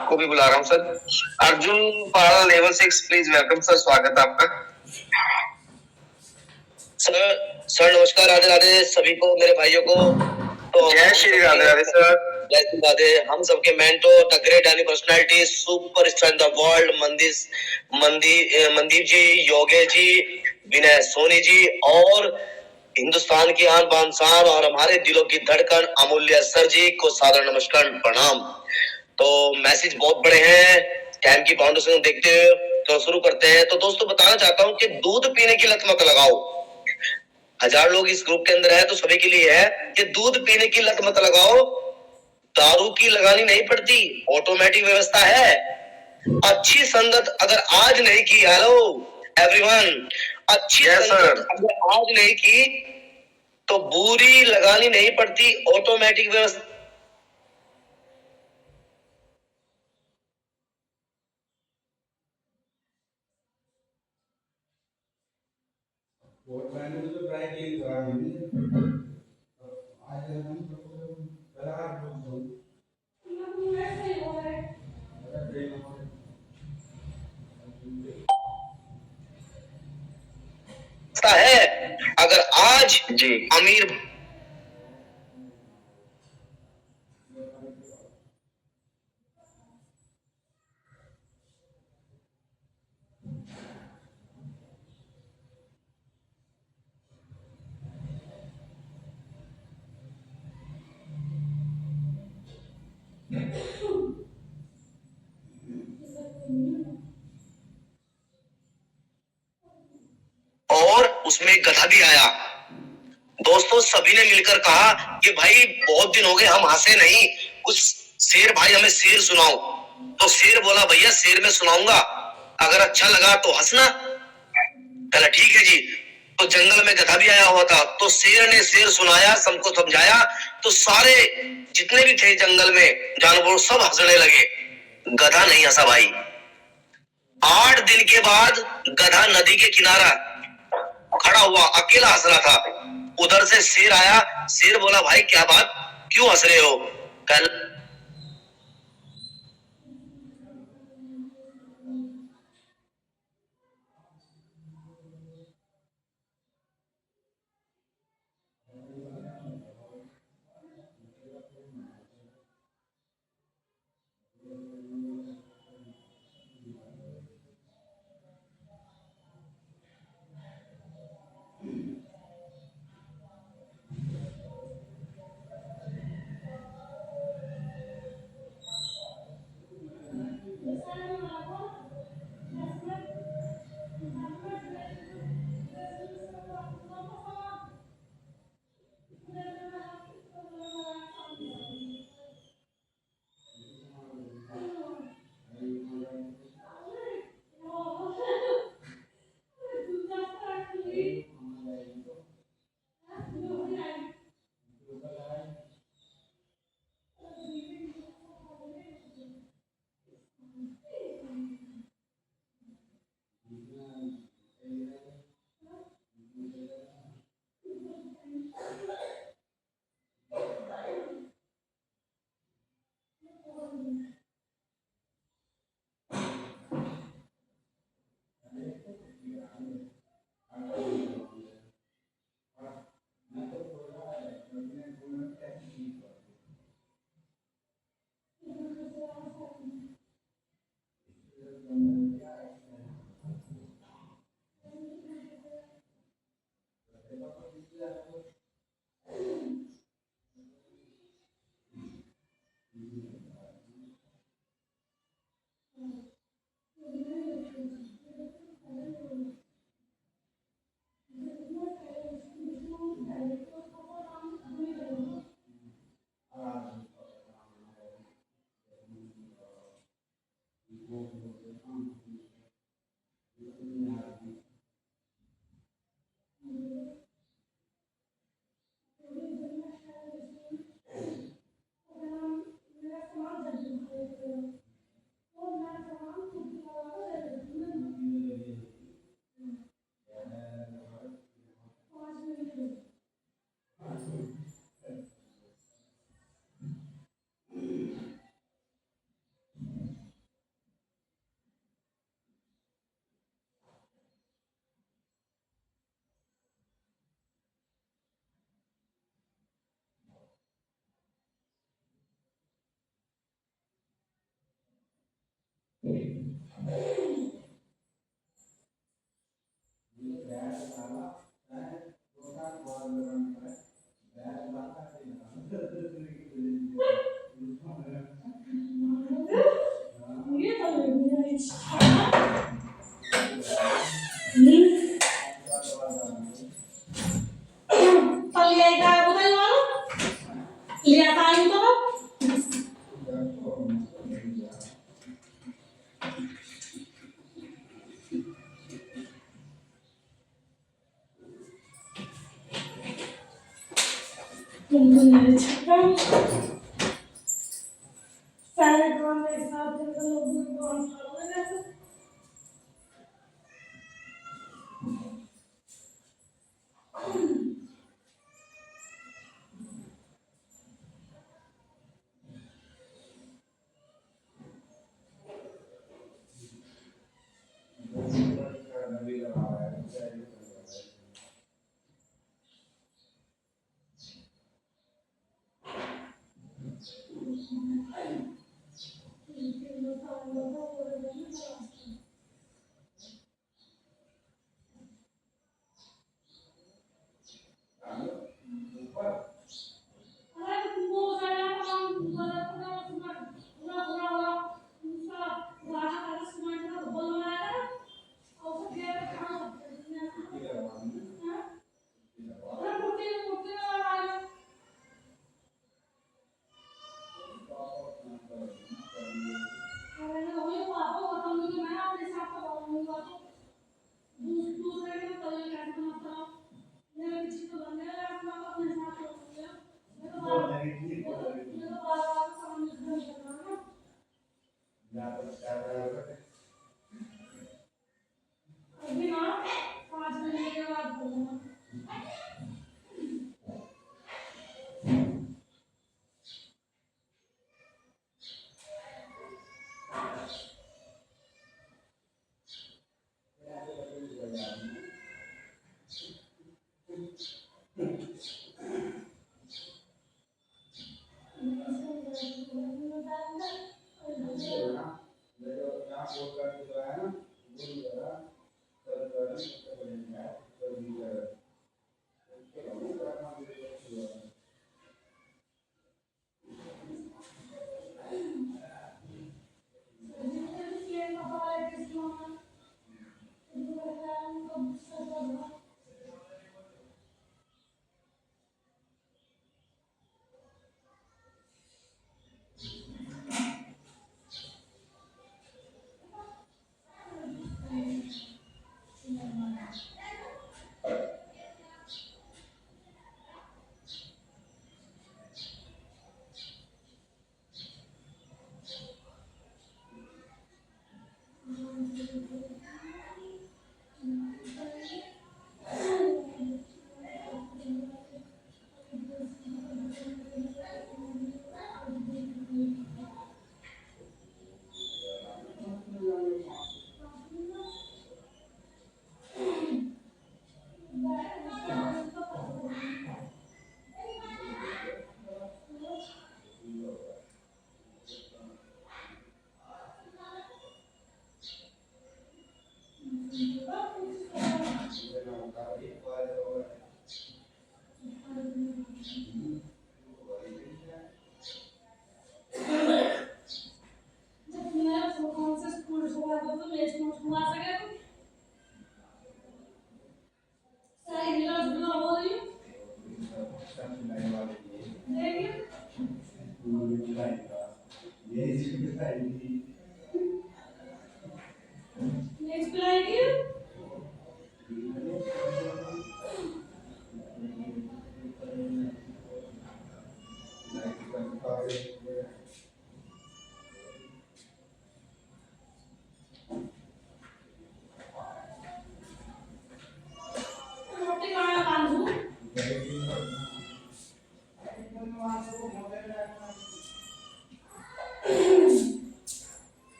को भी बुला रहा हूँ sir. Arjun Pal level 6 please welcome sir, स्वागत है आपका। सर नमस्कार, राधे राधे सभी को, मेरे भाइयों को। तो जय श्री राधे राधे सर। जय श्री राधे। हम सबके mentor the great any personality super star in the world Mandeep ji, Yogesh ji, Vinay Soni ji और हिंदुस्तान की आन बान शान और हमारे दिलों की धड़कन अमूल्य सर जी को सादर नमस्कार प्रणाम। तो मैसेज बहुत बड़े हैं, टाइम की बाउंड्री देखते हुए तो शुरू करते हैं। तो दोस्तों बताना चाहता हूँ कि दूध पीने की लत मत लगाओ। 1000 लोग इस ग्रुप के अंदर है तो सभी के लिए है कि दूध पीने की लत मत लगाओ। दारू की लगानी नहीं पड़ती, ऑटोमेटिक व्यवस्था है। अच्छी संगत अगर आज नहीं की, हेलो एवरीवन, अच्छी संगत अगर आज नहीं की तो बुरी लगानी नहीं पड़ती, ऑटोमेटिक व्यवस्था। है अगर आज जी अमीर और उसमें गधा भी आया। दोस्तों सभी ने मिलकर कहा कि भाई बहुत दिन हो गए हम हंसे नहीं, कुछ शेर भाई हमें शेर सुनाओ। तो शेर बोला भैया शेर में सुनाऊंगा, अगर अच्छा लगा तो हंसना। चला ठीक है जी। तो जंगल में गधा भी आया हुआ था, तो शेर ने शेर सुनाया, सबको समझाया, तो सारे जितने भी थे जंगल में जानवर सब हंसने लगे, गधा नहीं हंसा भाई। 8 दिन के बाद गधा नदी के किनारा खड़ा हुआ, अकेला हंस रहा था। उधर से शेर आया, शेर बोला भाई क्या बात, क्यों हंस रहे हो? कल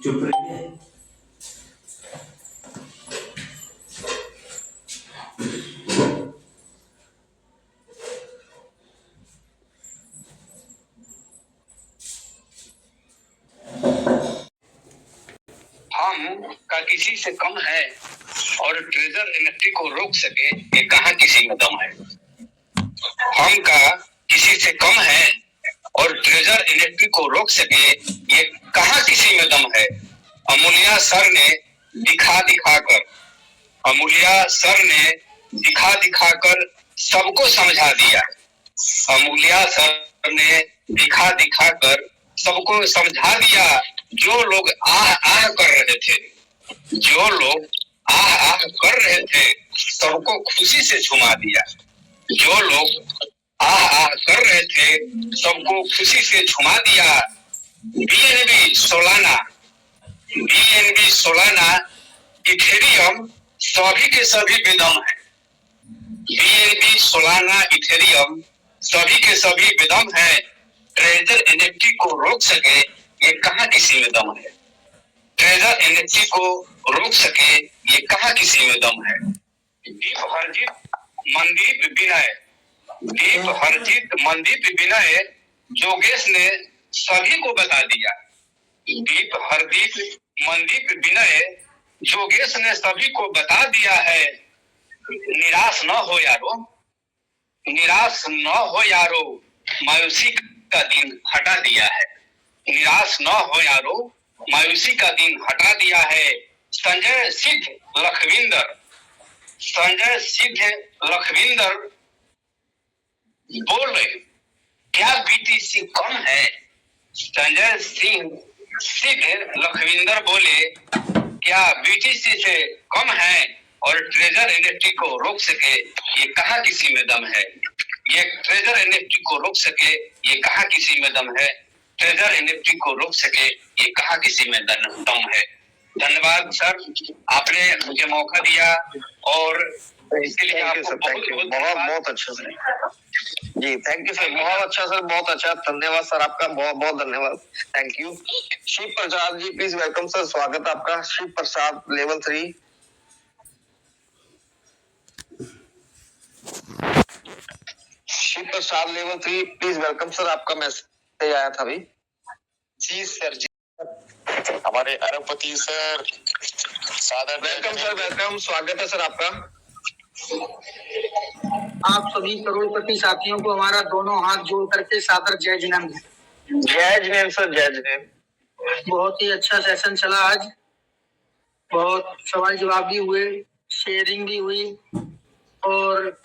चुप रहिए। हम का किसी से कम है और ट्रेजर एनएफटी को रोक सके, ये कहाँ किसी में दम है। हम का किसी से कम है और ट्रेजर एनएफटी को रोक सके, ये कहाँ किसी में दम है। अमूल्या सर ने दिखा दिखाकर, अमूल्या सर ने दिखा दिखाकर सबको समझा दिया। अमूल्या सर ने दिखा दिखाकर सबको समझा दिया। जो लोग आह आह कर रहे थे, जो लोग आह आह कर रहे थे, सबको खुशी से झुमा दिया। जो लोग आह आह कर रहे थे, सबको खुशी से झुमा दिया। BNB Solana, BNB Solana Ethereum सभी के सभी बेदम है। बीएनबी सोलाना इथेरियम सभी के सभी बेदम है। ट्रेजर एनएफटी को रोक सके, ये कहाँ किसी में दम है। ट्रेजर एनएफटी को रोक सके, ये कहाँ किसी में दम है। दीप हरजीत मनदीप विनय, दीप हरजीत मनदीप विनय जोगेश ने सभी को बता दिया। दीप हरदीप मनदीप विनय जोगेश ने सभी को बता दिया है। निराश न हो यारो, निराश न हो यारो, मायूसी का दिन हटा दिया है। निराश न हो यारो, मायूसी का दिन हटा दिया है। संजय सिद्ध लखविंदर, संजय सिद्ध लखविंदर बोल रहे, क्या बीटीसी कम है। संजय सिंह सिद्ध लखविंदर बोले, क्या बीटीसी से कम है और ट्रेजर एनएफटी को रोक सके, ये कहाँ किसी में दम है। ये ट्रेजर एनएफटी को रोक सके, ये कहाँ किसी में दम है। ट्रेजर एनएफटी को रोक सके, ये कहाँ किसी में दम है। धन्यवाद सर, आपने मुझे मौका दिया और इसके लिए आपको बहुत अच्छा sir ji. Thank you sir, बहुत अच्छा सर, बहुत अच्छा, धन्यवाद सर, आपका बहुत बहुत धन्यवाद, thank you. Shiv Prasad ji please welcome sir, स्वागत है आपका। Shiv Prasad level 3। Shiv Prasad level 3 please welcome sir, आपका मैसेज आया था अभी। जी सर जी, हमारे अरबपति सर सादर वेलकम सर, वेलकम, स्वागत है सर आपका। आप सभी करोड़पति साथियों को हमारा दोनों हाथ जोड़ करके सादर जय जिनेम। जय जिनेम सर, जय जिनेम। बहुत ही अच्छा सेशन चला आज, बहुत सवाल जवाब भी हुए, शेयरिंग भी हुई और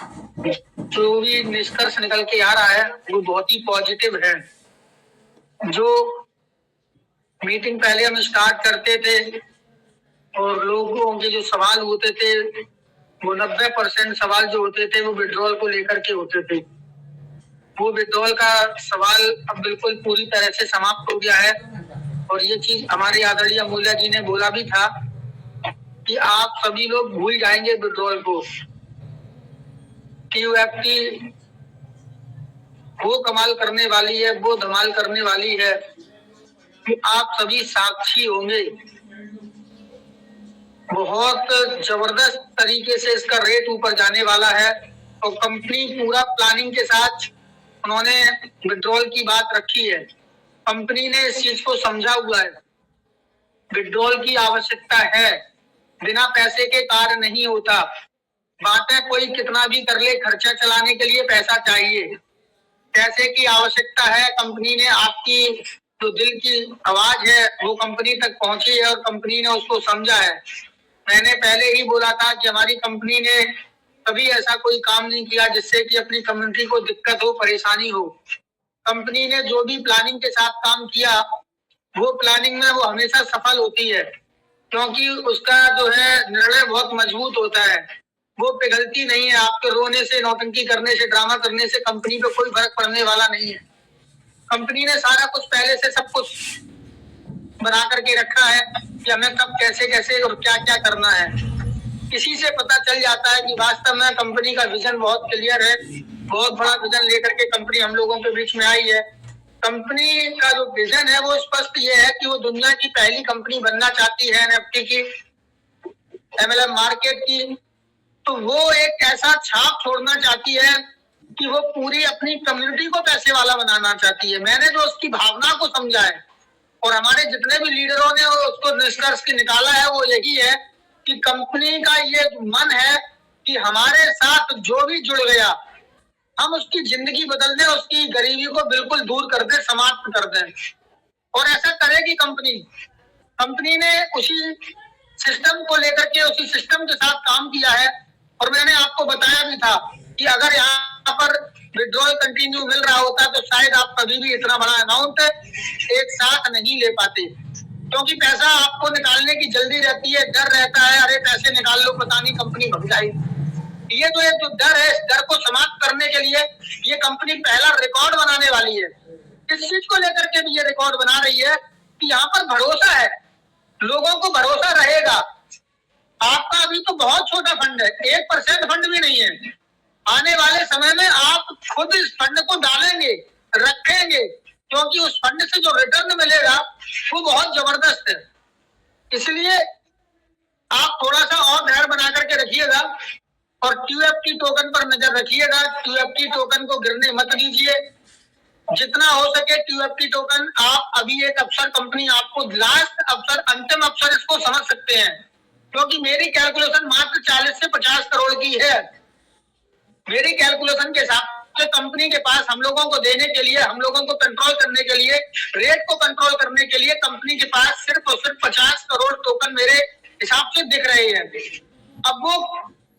जो भी निष्कर्ष निकल के आ रहा है वो बहुत ही पॉजिटिव है। जो मीटिंग पहले हम स्टार्ट करते थे और लोगों के जो सवाल होते थे वो 90% सवाल जो होते थे वो विड्रॉल को लेकर के होते थे। वो विड्रॉल का सवाल अब बिल्कुल पूरी तरह से समाप्त हो गया है और ये चीज हमारे आदरणीय अमूल्या जी ने बोला भी था कि आप सभी लोग भूल जाएंगे विड्रॉल को। टीयूएफटी वो कमाल करने वाली है, वो धमाल करने वाली है कि आप सभी साक्षी होंगे। बहुत जबरदस्त तरीके से इसका रेट ऊपर जाने वाला है और कंपनी पूरा प्लानिंग के साथ उन्होंने विड्रॉल की बात रखी है। कंपनी ने इस चीज को समझा हुआ है, विड्रॉल की आवश्यकता है, बिना पैसे के कार्य नहीं होता। बातें कोई कितना भी कर ले, खर्चा चलाने के लिए पैसा चाहिए। पैसे की आवश्यकता है, कंपनी ने आपकी जो दिल की आवाज है वो कंपनी तक पहुंची है और कंपनी ने उसको समझा है। मैंने पहले ही बोला था कि हमारी कंपनी ने कभी ऐसा कोई काम नहीं किया जिससे कि अपनी कम्युनिटी को दिक्कत हो, परेशानी हो। कंपनी ने जो भी प्लानिंग के साथ काम किया वो प्लानिंग में वो हमेशा सफल होती है, क्योंकि उसका जो है निर्णय बहुत मजबूत होता है, वो पिघलती नहीं है। आपके रोने से, नौटंकी करने से, ड्रामा करने से कंपनी पे कोई फर्क पड़ने वाला नहीं है। कंपनी ने सारा कुछ पहले से सब कुछ बना करके रखा है कि हमें कब कैसे कैसे और क्या क्या करना है। किसी से पता चल जाता है कि वास्तव में कंपनी का विजन बहुत क्लियर है, बहुत बड़ा विजन लेकर के कंपनी हम लोगों के बीच में आई है। कंपनी का जो विजन है वो स्पष्ट ये है कि वो दुनिया की पहली कंपनी बनना चाहती है एनएफटी की, एमएलएम मार्केट की। तो वो एक ऐसा छाप छोड़ना चाहती है कि वो पूरी अपनी कम्युनिटी को पैसे वाला बनाना चाहती है। मैंने जो उसकी भावना को समझा है और हमारे जितने भी लीडरों ने उसको निष्कर्ष की निकाला है वो यही है कि कंपनी का ये मन है कि हमारे साथ जो भी जुड़ गया हम उसकी जिंदगी बदल दें, उसकी गरीबी को बिल्कुल दूर कर दें, समाप्त कर दें। और ऐसा करेगी कंपनी। कंपनी ने उसी सिस्टम को लेकर के, उसी सिस्टम के साथ काम किया है। और मैंने आपको बताया भी था कि अगर यहाँ पर विड्रॉल कंटिन्यू मिल रहा होता तो शायद आप कभी भी इतना बड़ा अमाउंट एक साथ नहीं ले पाते, क्योंकि पैसा आपको निकालने की जल्दी रहती है, डर रहता है, अरे पैसे निकाल लो, पता नहीं कंपनी भग जाएगी। ये तो एक जो डर है, इस डर को समाप्त करने के लिए ये कंपनी पहला रिकॉर्ड बनाने वाली है। इस चीज को लेकर के भी ये रिकॉर्ड बना रही है कि यहाँ पर भरोसा है, लोगों को भरोसा रहेगा। आपका अभी तो बहुत छोटा फंड है, 1% फंड भी नहीं है। आने वाले समय में आप खुद इस फंड को डालेंगे, रखेंगे, क्योंकि उस फंड से जो रिटर्न मिलेगा वो बहुत जबरदस्त है। इसलिए आप थोड़ा सा और धैर्य बना करके रखिएगा और QFT टोकन पर नजर रखिएगा। QFT टोकन को गिरने मत दीजिए। जितना हो सके QFT टोकन आप अभी एक अवसर, कंपनी आपको लास्ट अवसर, अंतिम अवसर इसको समझ सकते हैं, क्योंकि मेरी कैलकुलेशन मात्र 40 से 50 करोड़ की है। मेरी कैलकुलेशन के हिसाब से कंपनी के पास हम लोगों को देने के लिए, हम लोगों को कंट्रोल करने के लिए, रेट को कंट्रोल करने के लिए कंपनी के पास सिर्फ और सिर्फ 50 करोड़ टोकन मेरे हिसाब से दिख रहे हैं। अब वो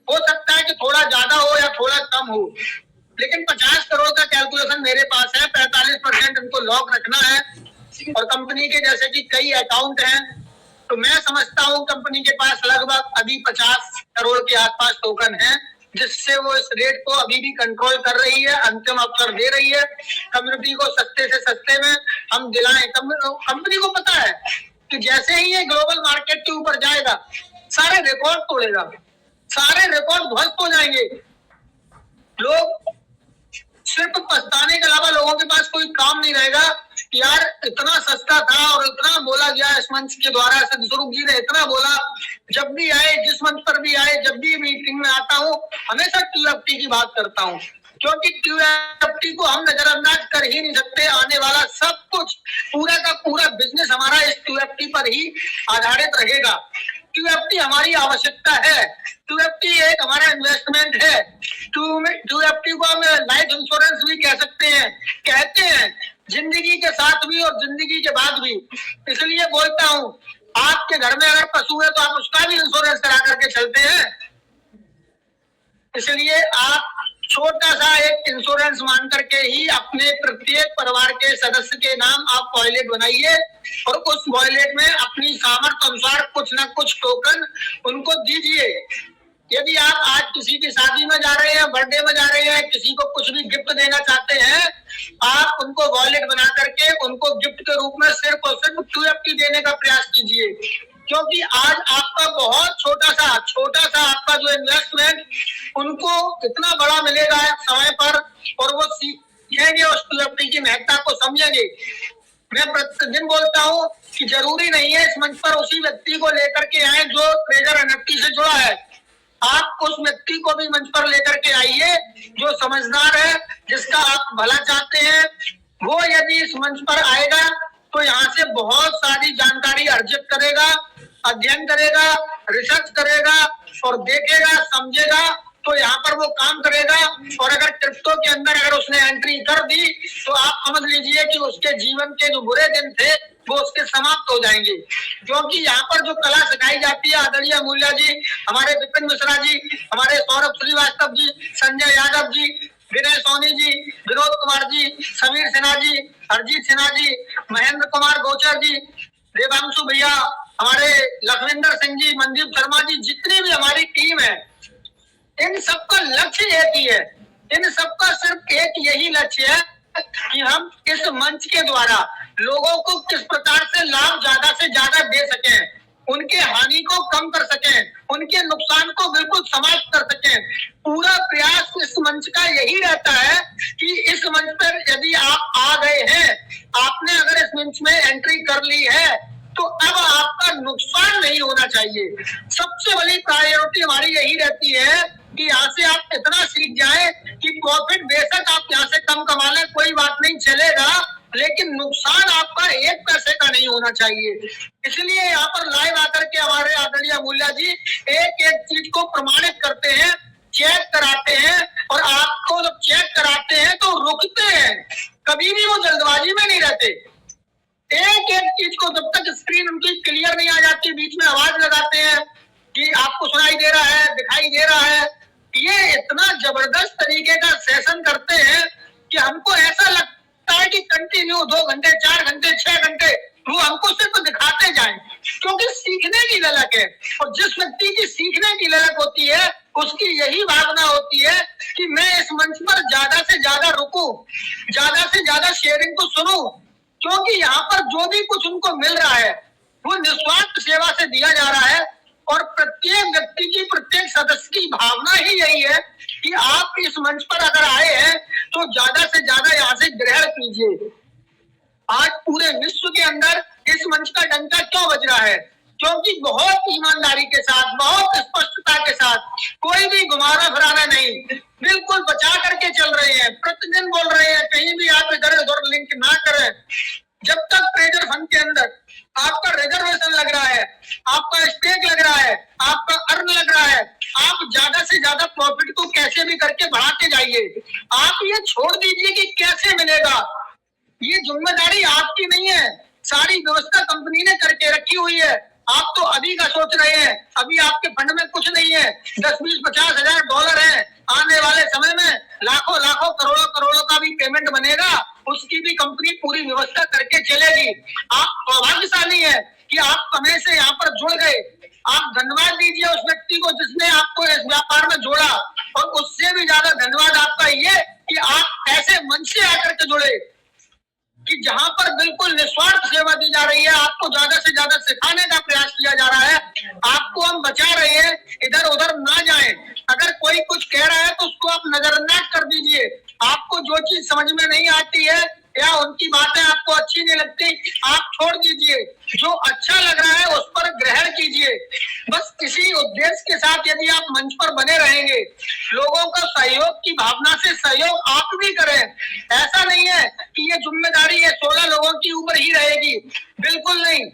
हो सकता है कि थोड़ा ज्यादा हो या थोड़ा कम हो, लेकिन 50 करोड़ का कैलकुलेशन मेरे पास है। 45% इनको लॉक रखना है और कंपनी के जैसे कि कई अकाउंट हैं, तो मैं समझता हूँ कंपनी के पास लगभग अभी 50 करोड़ के आसपास टोकन है, जिससे वो इस रेट को अभी भी कंट्रोल कर रही है, अंतिम अवसर दे रही है कम्युनिटी को सस्ते से सस्ते में हम दिलाएं। कंपनी को पता है कि जैसे ही ये ग्लोबल मार्केट के ऊपर जाएगा सारे रिकॉर्ड तोड़ेगा, सारे रिकॉर्ड ध्वस्त हो जाएंगे। लोग सिर्फ पछताने के अलावा लोगों के पास कोई काम नहीं रहेगा कि यार इतना सस्ता था और इतना बोला गया इस मंच के द्वारा, स्वरूप जी ने इतना बोला। जब भी आए, जिस मंच पर भी आए, जब भी मीटिंग में आता हूँ हमेशा QFT की बात करता हूँ, क्योंकि QFT को हम नजरअंदाज कर ही नहीं सकते। आने वाला सब कुछ, पूरा का पूरा बिजनेस हमारा इस QFT पर ही आधारित रहेगा। QFT हमारी आवश्यकता है, QFT एक हमारा इन्वेस्टमेंट है। QFT को हम लाइफ इंश्योरेंस भी कह सकते हैं, कहते हैं, जिंदगी के साथ भी और जिंदगी के बाद भी। इसलिए बोलता हूँ, आपके घर में अगर पशु है तो आप उसका भी इंश्योरेंस करा करके चलते हैं। इसलिए आप छोटा सा एक इंश्योरेंस मान करके ही अपने प्रत्येक परिवार के सदस्य के नाम आप वॉलेट बनाइए और उस वॉलेट में अपनी सामर्थ्य अनुसार कुछ ना कुछ टोकन उनको दीजिए। यदि आप आज किसी की शादी में जा रहे हैं, बर्थडे में जा रहे हैं, किसी को कुछ भी गिफ्ट देना चाहते हैं, आप उनको वॉलेट बना करके उनको गिफ्ट के रूप में सिर्फ और सिर्फ QFT देने का प्रयास कीजिए, क्योंकि आज आपका बहुत छोटा सा आपका जो इन्वेस्टमेंट उनको इतना बड़ा मिलेगा समय पर, और वो सीखेंगे उस QFT की महत्ता को समझेंगे। मैं प्रतिदिन बोलता हूँ कि जरूरी नहीं है इस मंच पर उसी व्यक्ति को लेकर के आए जो ट्रेजर NFT से जुड़ा है। आप उस व्यक्ति को भी मंच पर लेकर के आइए जो समझदार है, जिसका आप भला चाहते हैं। वो यदि इस मंच पर आएगा तो यहाँ से बहुत सारी जानकारी अर्जित करेगा, अध्ययन करेगा, रिसर्च करेगा और देखेगा, समझेगा तो यहाँ पर वो काम करेगा। और अगर क्रिप्टो के अंदर अगर उसने एंट्री कर दी तो आप समझ लीजिए कि उसके जीवन के जो बुरे दिन थे वो उसके समाप्त हो जाएंगे। क्योंकि यहाँ पर जो कला सिखाई जाती है आदरणीय अमूल्या जी, हमारे विपिन मिश्रा जी, हमारे सौरभ श्रीवास्तव जी, संजय यादव जी, विनय सोनी जी, विनोद कुमार जी, समीर सिन्हा जी, अरिजीत सिन्हा जी, महेंद्र कुमार गोचर जी, देवांशु भैया, हमारे लखविंदर सिंह जी, मनदीप शर्मा जी, जितनी भी हमारी टीम है, इन सबका लक्ष्य एक ही है। इन सबका सिर्फ एक यही लक्ष्य है कि हम इस मंच के द्वारा लोगों को किस प्रकार से लाभ ज्यादा से ज्यादा दे सकें, उनके हानि को कम कर सकें, उनके नुकसान को बिल्कुल समाप्त कर सकें। पूरा प्रयास इस मंच का यही रहता है कि इस मंच पर यदि आप आ गए हैं, आपने अगर इस मंच में एंट्री कर ली है, तो अब आपका नुकसान नहीं होना चाहिए। सबसे बड़ी प्रायोरिटी हमारी यही रहती है कि यहाँ से आप इतना सीख जाएं कि प्रॉफिट बेशक आप यहाँ से कम कमा लें, कोई बात नहीं, चलेगा, लेकिन नुकसान आपका एक पैसे का नहीं होना चाहिए। इसलिए यहाँ पर लाइव आकर के हमारे आदरणीय अमूल्या जी एक एक चीज को प्रमाणित करते हैं, चेक कराते हैं, और आपको जब चेक कराते हैं तो रुकते हैं, कभी भी वो जल्दबाजी में नहीं रहते। एक एक चीज को जब तक स्क्रीन उनकी क्लियर नहीं आ जाती, बीच में आवाज लगाते हैं कि आपको सुनाई दे रहा है, दिखाई दे रहा है। ये इतना जबरदस्त तरीके का सेशन करते हैं कि हमको ऐसा लगता है कि कंटिन्यू 2 घंटे, 4 घंटे, 6 घंटे वो हमको सिर्फ दिखाते जाएं, क्योंकि सीखने की ललक है। और जिस व्यक्ति की सीखने की ललक होती है उसकी यही भावना होती है कि मैं इस मंच पर ज्यादा से ज्यादा रुकूं, ज्यादा से ज्यादा शेयरिंग को सुनूं, क्योंकि यहाँ पर जो भी कुछ उनको मिल रहा है वो निस्वार्थ सेवा से दिया जा रहा है। और प्रत्येक व्यक्ति की, प्रत्येक सदस्य की भावना ही यही है कि आप इस मंच पर अगर आए हैं तो ज्यादा से ज्यादा यहाँ से ग्रहण कीजिए। आज पूरे विश्व के अंदर इस मंच का डंका क्यों बज रहा है? क्योंकि बहुत ईमानदारी के साथ, बहुत स्पष्टता के साथ, कोई भी घुमाना फिराना नहीं, बिल्कुल बचा करके चल रहे हैं, प्रतिदिन बोल रहे हैं, कहीं भी आप इधर उधर लिंक ना करें। जब तक ट्रेजर फंड के अंदर आपका रिजर्वेशन लग रहा है, आपका स्टेक लग रहा है, आपका अर्न लग रहा है, आप ज्यादा से ज्यादा प्रॉफिट को कैसे भी करके बढ़ाते जाइए। आप ये छोड़ दीजिए कि कैसे मिलेगा, ये जिम्मेदारी आपकी नहीं है, सारी व्यवस्था कंपनी ने करके रखी हुई है। आप तो अभी का सोच रहे हैं, अभी आपके फंड में कुछ नहीं है, 10, 20, 50 हजार डॉलर है। आने वाले समय में लाखों लाखों करोड़ों करोड़ों का भी पेमेंट बनेगा, उसकी भी कंपनी पूरी व्यवस्था करके चलेगी। आप सौभाग्यशाली है कि आप समय से यहाँ पर जुड़ गए। आप धन्यवाद दीजिए उस व्यक्ति को जिसने आपको इस व्यापार में जोड़ा, और उससे भी ज्यादा धन्यवाद आपका ये कि आप ऐसे मंच से आकर के जुड़े कि जहां पर बिल्कुल निस्वार्थ सेवा दी जा रही है, आपको ज्यादा से ज्यादा सिखाने का प्रयास किया जा रहा है, आपको हम बचा रहे हैं, इधर उधर ना जाएं। अगर कोई कुछ कह रहा है तो उसको आप नजरअंदाज कर दीजिए। आपको जो चीज समझ में नहीं आती है या उनकी बातें आपको अच्छी नहीं लगती, आप छोड़ दीजिए। जो अच्छा लग रहा है उस पर ग्रहण कीजिए। बस इसी उद्देश्य के साथ यदि आप मंच पर बने रहेंगे, लोगों का सहयोग की भावना से सहयोग आप भी करें। ऐसा नहीं है कि ये जिम्मेदारी ये 16 लोगों की ऊपर ही रहेगी, बिल्कुल नहीं।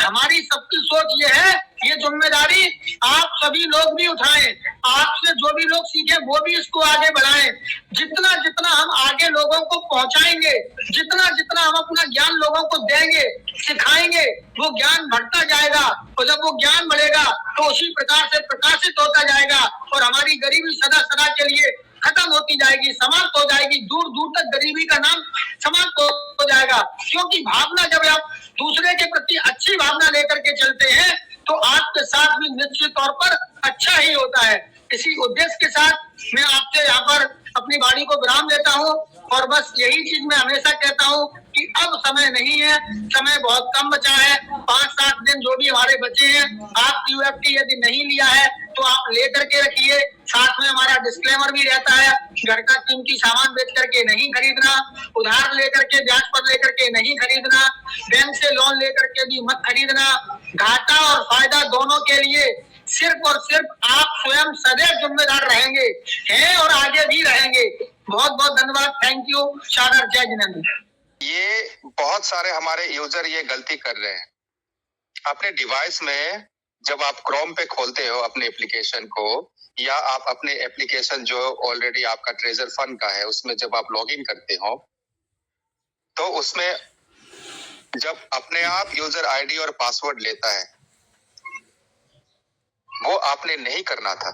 हमारी सबकी सोच ये है, ये जिम्मेदारी आप सभी लोग भी उठाएं, आपसे जो भी लोग सीखे वो भी इसको आगे बढ़ाएं। जितना जितना हम आगे लोगों को पहुंचाएंगे, जितना जितना हम अपना ज्ञान लोगों को देंगे, सिखाएंगे, वो ज्ञान बढ़ता जाएगा। और जब वो ज्ञान बढ़ेगा तो उसी प्रकार से प्रकाशित होता जाएगा, और हमारी गरीबी सदा सदा के लिए खत्म होती जाएगी, समाप्त हो जाएगी। दूर दूर तक गरीबी का नाम समाप्त हो जाएगा। क्योंकि भावना जब आप दूसरे के प्रति अच्छी भावना लेकर के चलते हैं तो आपके साथ भी निश्चित तौर पर अच्छा ही होता है। इसी उद्देश्य के साथ मैं आपसे यहाँ पर अपनी वाणी को विराम देता हूँ, और बस यही चीज मैं हमेशा कहता हूँ कि अब समय नहीं है, समय बहुत कम बचा है। 5-7 दिन जो भी हमारे बचे हैं, आप QFT यदि नहीं लिया है तो आप लेकर के रखिए। साथ में हमारा डिस्क्लेमर भी रहता है, घर का कीमती सामान बेच करके नहीं खरीदना, उधार लेकर के ब्याज पर लेकर के नहीं खरीदना, बैंक से लोन लेकर के भी मत खरीदना। घाटा और फायदा दोनों के लिए सिर्फ और सिर्फ आप स्वयं सदैव जिम्मेदार रहेंगे, हैं और आगे भी रहेंगे। बहुत बहुत धन्यवाद, थैंक यू, सादर जय जिनेंद्र। ये बहुत सारे हमारे यूजर ये गलती कर रहे हैं। अपने डिवाइस में जब आप क्रोम पे खोलते हो अपने एप्लीकेशन को, या आप अपने एप्लीकेशन जो ऑलरेडी आपका ट्रेजर फंड का है उसमें जब आप लॉगिन करते हो तो उसमें जब अपने आप यूजर आईडी और पासवर्ड लेता है वो आपने नहीं करना था।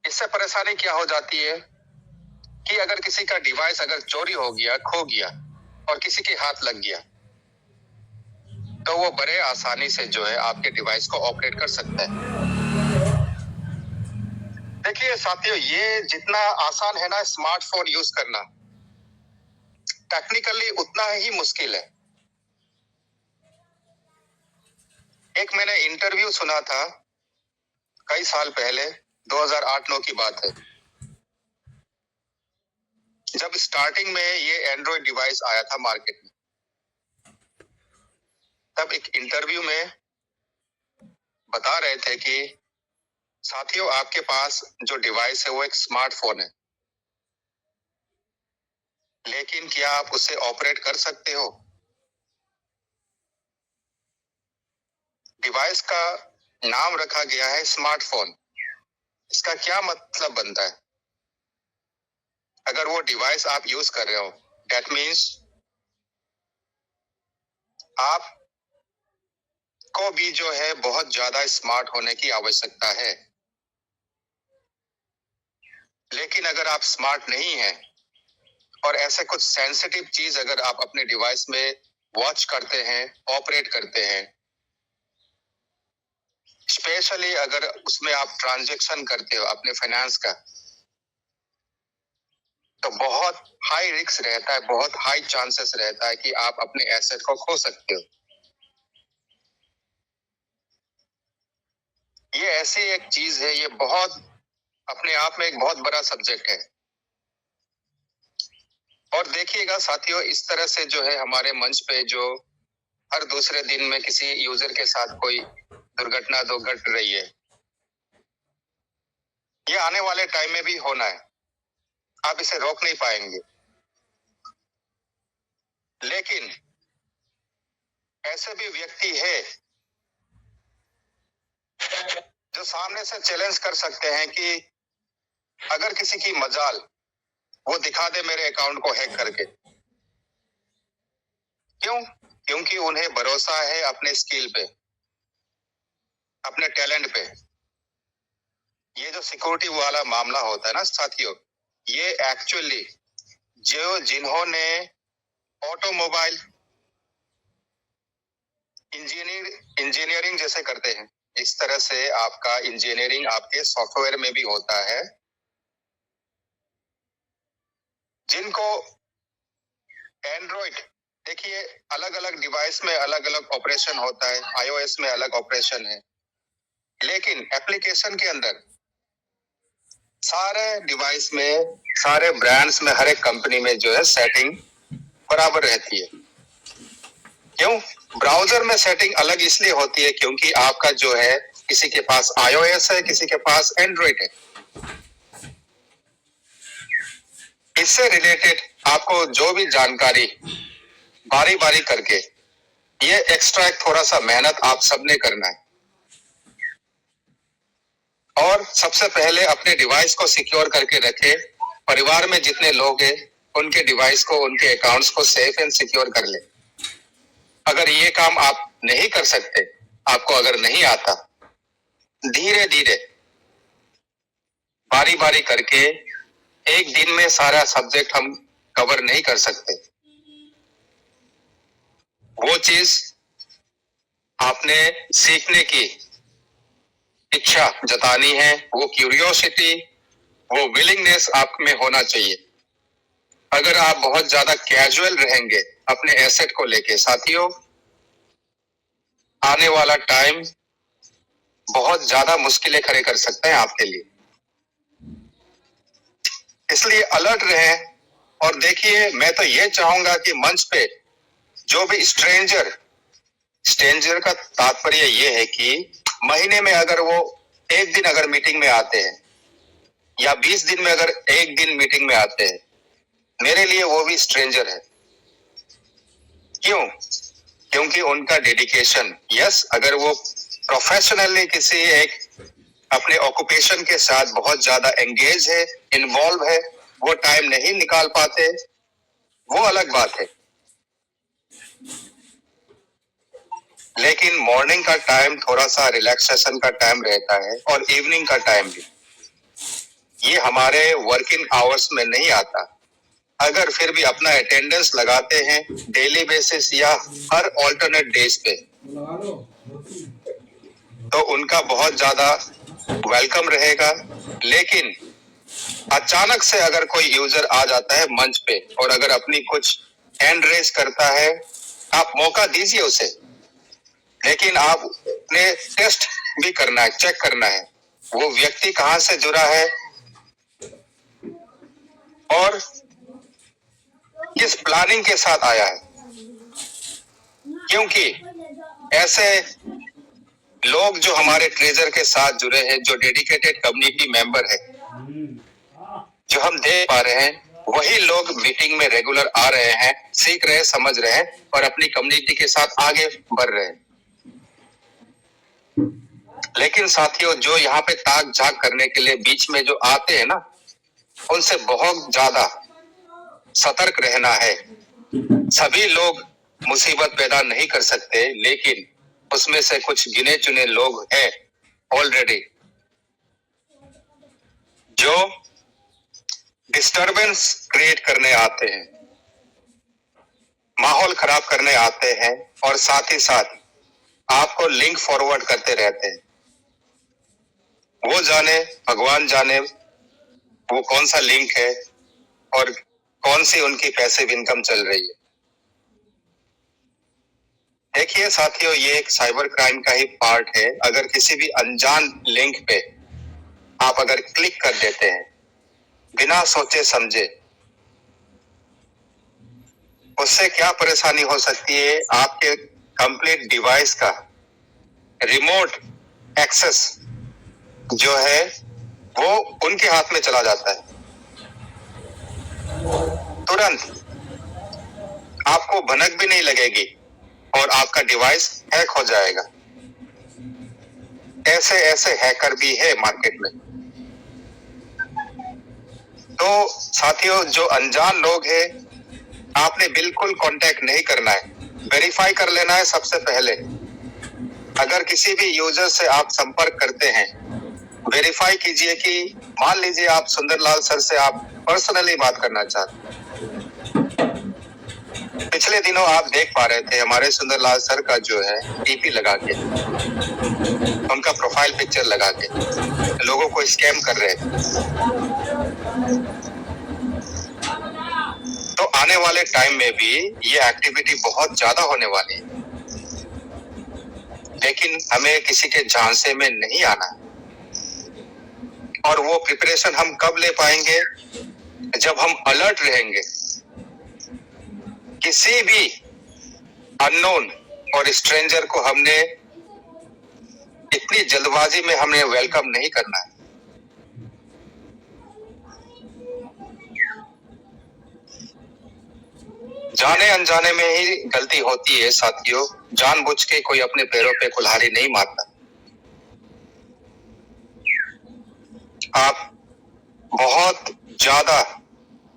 इससे परेशानी क्या हो जाती है कि अगर किसी का डिवाइस अगर चोरी हो गया, खो गया और किसी के हाथ लग गया तो वो बड़े आसानी से जो है आपके डिवाइस को ऑपरेट कर सकता है। देखिए साथियों, ये जितना आसान है ना स्मार्टफोन यूज करना, टेक्निकली उतना ही मुश्किल है। एक मैंने इंटरव्यू सुना था कई साल पहले, 2008-9 की बात है, जब स्टार्टिंग में ये एंड्रॉयड डिवाइस आया था मार्केट में। तब एक इंटरव्यू में बता रहे थे कि साथियों आपके पास जो डिवाइस है वो एक स्मार्टफोन है, लेकिन क्या आप उसे ऑपरेट कर सकते हो? डिवाइस का नाम रखा गया है स्मार्टफोन। इसका क्या मतलब बनता है? अगर वो डिवाइस आप यूज कर रहे हो, दैट मीन्स आप को भी जो है बहुत ज्यादा स्मार्ट होने की आवश्यकता है। लेकिन अगर आप स्मार्ट नहीं हैं और ऐसे कुछ सेंसिटिव चीज अगर आप अपने डिवाइस में वॉच करते हैं, ऑपरेट करते हैं, स्पेशली अगर उसमें आप ट्रांजैक्शन करते हो अपने फाइनेंस का, तो बहुत हाई रिस्क रहता है, बहुत हाई चांसेस रहता है कि आप अपने एसेट को खो सकते हो। ये ऐसी एक चीज है, ये बहुत अपने आप में एक बहुत बड़ा सब्जेक्ट है। और देखिएगा साथियों, इस तरह से जो है हमारे मंच पे जो हर दूसरे दिन में किसी यूजर के साथ कोई दुर्घटना तो घट रही है, ये आने वाले टाइम में भी होना है, आप इसे रोक नहीं पाएंगे। लेकिन ऐसे भी व्यक्ति है जो सामने से चैलेंज कर सकते हैं कि अगर किसी की मजाल वो दिखा दे मेरे अकाउंट को हैक करके। क्यों? क्योंकि उन्हें भरोसा है अपने स्किल पे, अपने टैलेंट पे। ये जो सिक्योरिटी वाला मामला होता है ना साथियों, ये एक्चुअली जिन्होंने ऑटोमोबाइल इंजीनियरिंग जैसे करते हैं, इस तरह से आपका इंजीनियरिंग आपके सॉफ्टवेयर में भी होता है। जिनको एंड्रॉइड, देखिए अलग अलग डिवाइस में अलग अलग ऑपरेशन होता है, आईओएस में अलग ऑपरेशन है, लेकिन एप्लीकेशन के अंदर सारे डिवाइस में, सारे ब्रांड्स में, हर एक कंपनी में जो है सेटिंग बराबर रहती है। क्यों? ब्राउजर में सेटिंग अलग इसलिए होती है क्योंकि आपका जो है किसी के पास आईओएस है, किसी के पास एंड्रॉइड है। इससे रिलेटेड आपको जो भी जानकारी बारी बारी करके ये एक्स्ट्रा एक थोड़ा सा मेहनत आप सबने करना है। और सबसे पहले अपने डिवाइस को सिक्योर करके रखे। परिवार में जितने लोग हैं उनके डिवाइस को, उनके अकाउंट्स को सेफ एंड सिक्योर कर ले। अगर ये काम आप नहीं कर सकते, आपको अगर नहीं आता, धीरे धीरे बारी बारी करके, एक दिन में सारा सब्जेक्ट हम कवर नहीं कर सकते। वो चीज आपने सीखने की इच्छा जतानी है, वो क्यूरियोसिटी, वो विलिंगनेस आप में होना चाहिए। अगर आप बहुत ज्यादा कैजुअल रहेंगे अपने एसेट को लेके, साथियों आने वाला टाइम बहुत ज्यादा मुश्किलें खड़े कर सकते हैं आपके लिए। इसलिए अलर्ट रहें। और देखिए, मैं तो ये चाहूंगा कि मंच पे जो भी स्ट्रेंजर का तात्पर्य ये है कि महीने में अगर वो एक दिन अगर मीटिंग में आते हैं या 20 दिन में अगर एक दिन मीटिंग में आते हैं, मेरे लिए वो भी स्ट्रेंजर है। क्यों? क्योंकि उनका डेडिकेशन, यस, अगर वो प्रोफेशनली किसी एक अपने ऑक्यूपेशन के साथ बहुत ज्यादा एंगेज है, इन्वॉल्व है, वो टाइम नहीं निकाल पाते, वो अलग बात है। लेकिन मॉर्निंग का टाइम थोड़ा सा रिलैक्सेशन का टाइम रहता है और इवनिंग का टाइम भी, ये हमारे वर्किंग आवर्स में नहीं आता। अगर फिर भी अपना अटेंडेंस लगाते हैं डेली बेसिस या हर ऑल्टरनेट डेज पे, तो उनका बहुत ज्यादा वेलकम रहेगा। लेकिन अचानक से अगर कोई यूजर आ जाता है मंच पे और अगर अपनी कुछ हैंड रेज करता है, आप मौका दीजिए उसे, लेकिन आपने टेस्ट भी करना है, चेक करना है वो व्यक्ति कहां से जुड़ा है और किस प्लानिंग के साथ आया है। क्योंकि ऐसे लोग जो हमारे ट्रेजर के साथ जुड़े हैं, जो डेडिकेटेड कम्युनिटी मेंबर है, जो हम देख पा रहे हैं, वही लोग मीटिंग में रेगुलर आ रहे हैं, सीख रहे हैं, समझ रहे हैं और अपनी कम्युनिटी के साथ आगे बढ़ रहे हैं। लेकिन साथियों, जो यहाँ पे ताक झाक करने के लिए बीच में जो आते हैं ना, उनसे बहुत ज्यादा सतर्क रहना है। सभी लोग मुसीबत पैदा नहीं कर सकते, लेकिन उसमें से कुछ गिने चुने लोग हैं ऑलरेडी जो डिस्टरबेंस क्रिएट करने आते हैं, माहौल खराब करने आते हैं और साथ ही साथ आपको लिंक फॉरवर्ड करते रहते हैं। वो जाने, भगवान जाने वो कौन सा लिंक है और कौन सी उनकी पैसिव इनकम चल रही है। देखिए साथियों, ये एक साइबर क्राइम का ही पार्ट है। अगर किसी भी अनजान लिंक पे आप अगर क्लिक कर देते हैं बिना सोचे समझे, उससे क्या परेशानी हो सकती है, आपके कंप्लीट डिवाइस का रिमोट एक्सेस जो है वो उनके हाथ में चला जाता है। तुरंत आपको भनक भी नहीं लगेगी और आपका डिवाइस हैक हो जाएगा। ऐसे ऐसे हैकर भी है मार्केट में। तो साथियों, जो अनजान लोग हैं, आपने बिल्कुल कांटेक्ट नहीं करना है, वेरीफाई कर लेना है सबसे पहले। अगर किसी भी यूजर से आप संपर्क करते हैं, वेरीफाई कीजिए कि मान लीजिए आप सुंदरलाल सर से आप पर्सनली बात करना चाहते हैं। पिछले दिनों आप देख पा रहे थे हमारे सुंदरलाल सर का जो है टीपी लगा के, उनका प्रोफाइल पिक्चर लगा के लोगों को स्कैम कर रहे थे। तो आने वाले टाइम में भी ये एक्टिविटी बहुत ज्यादा होने वाली है, लेकिन हमें किसी के झांसे में नहीं आना। और वो प्रिपरेशन हम कब ले पाएंगे, जब हम अलर्ट रहेंगे। किसी भी अननोन और स्ट्रेंजर को हमने इतनी जल्दबाजी में हमने वेलकम नहीं करना है। जाने अनजाने में ही गलती होती है साथियों, जानबूझ के कोई अपने पैरों पे कुल्हाड़ी नहीं मारता। आप बहुत ज्यादा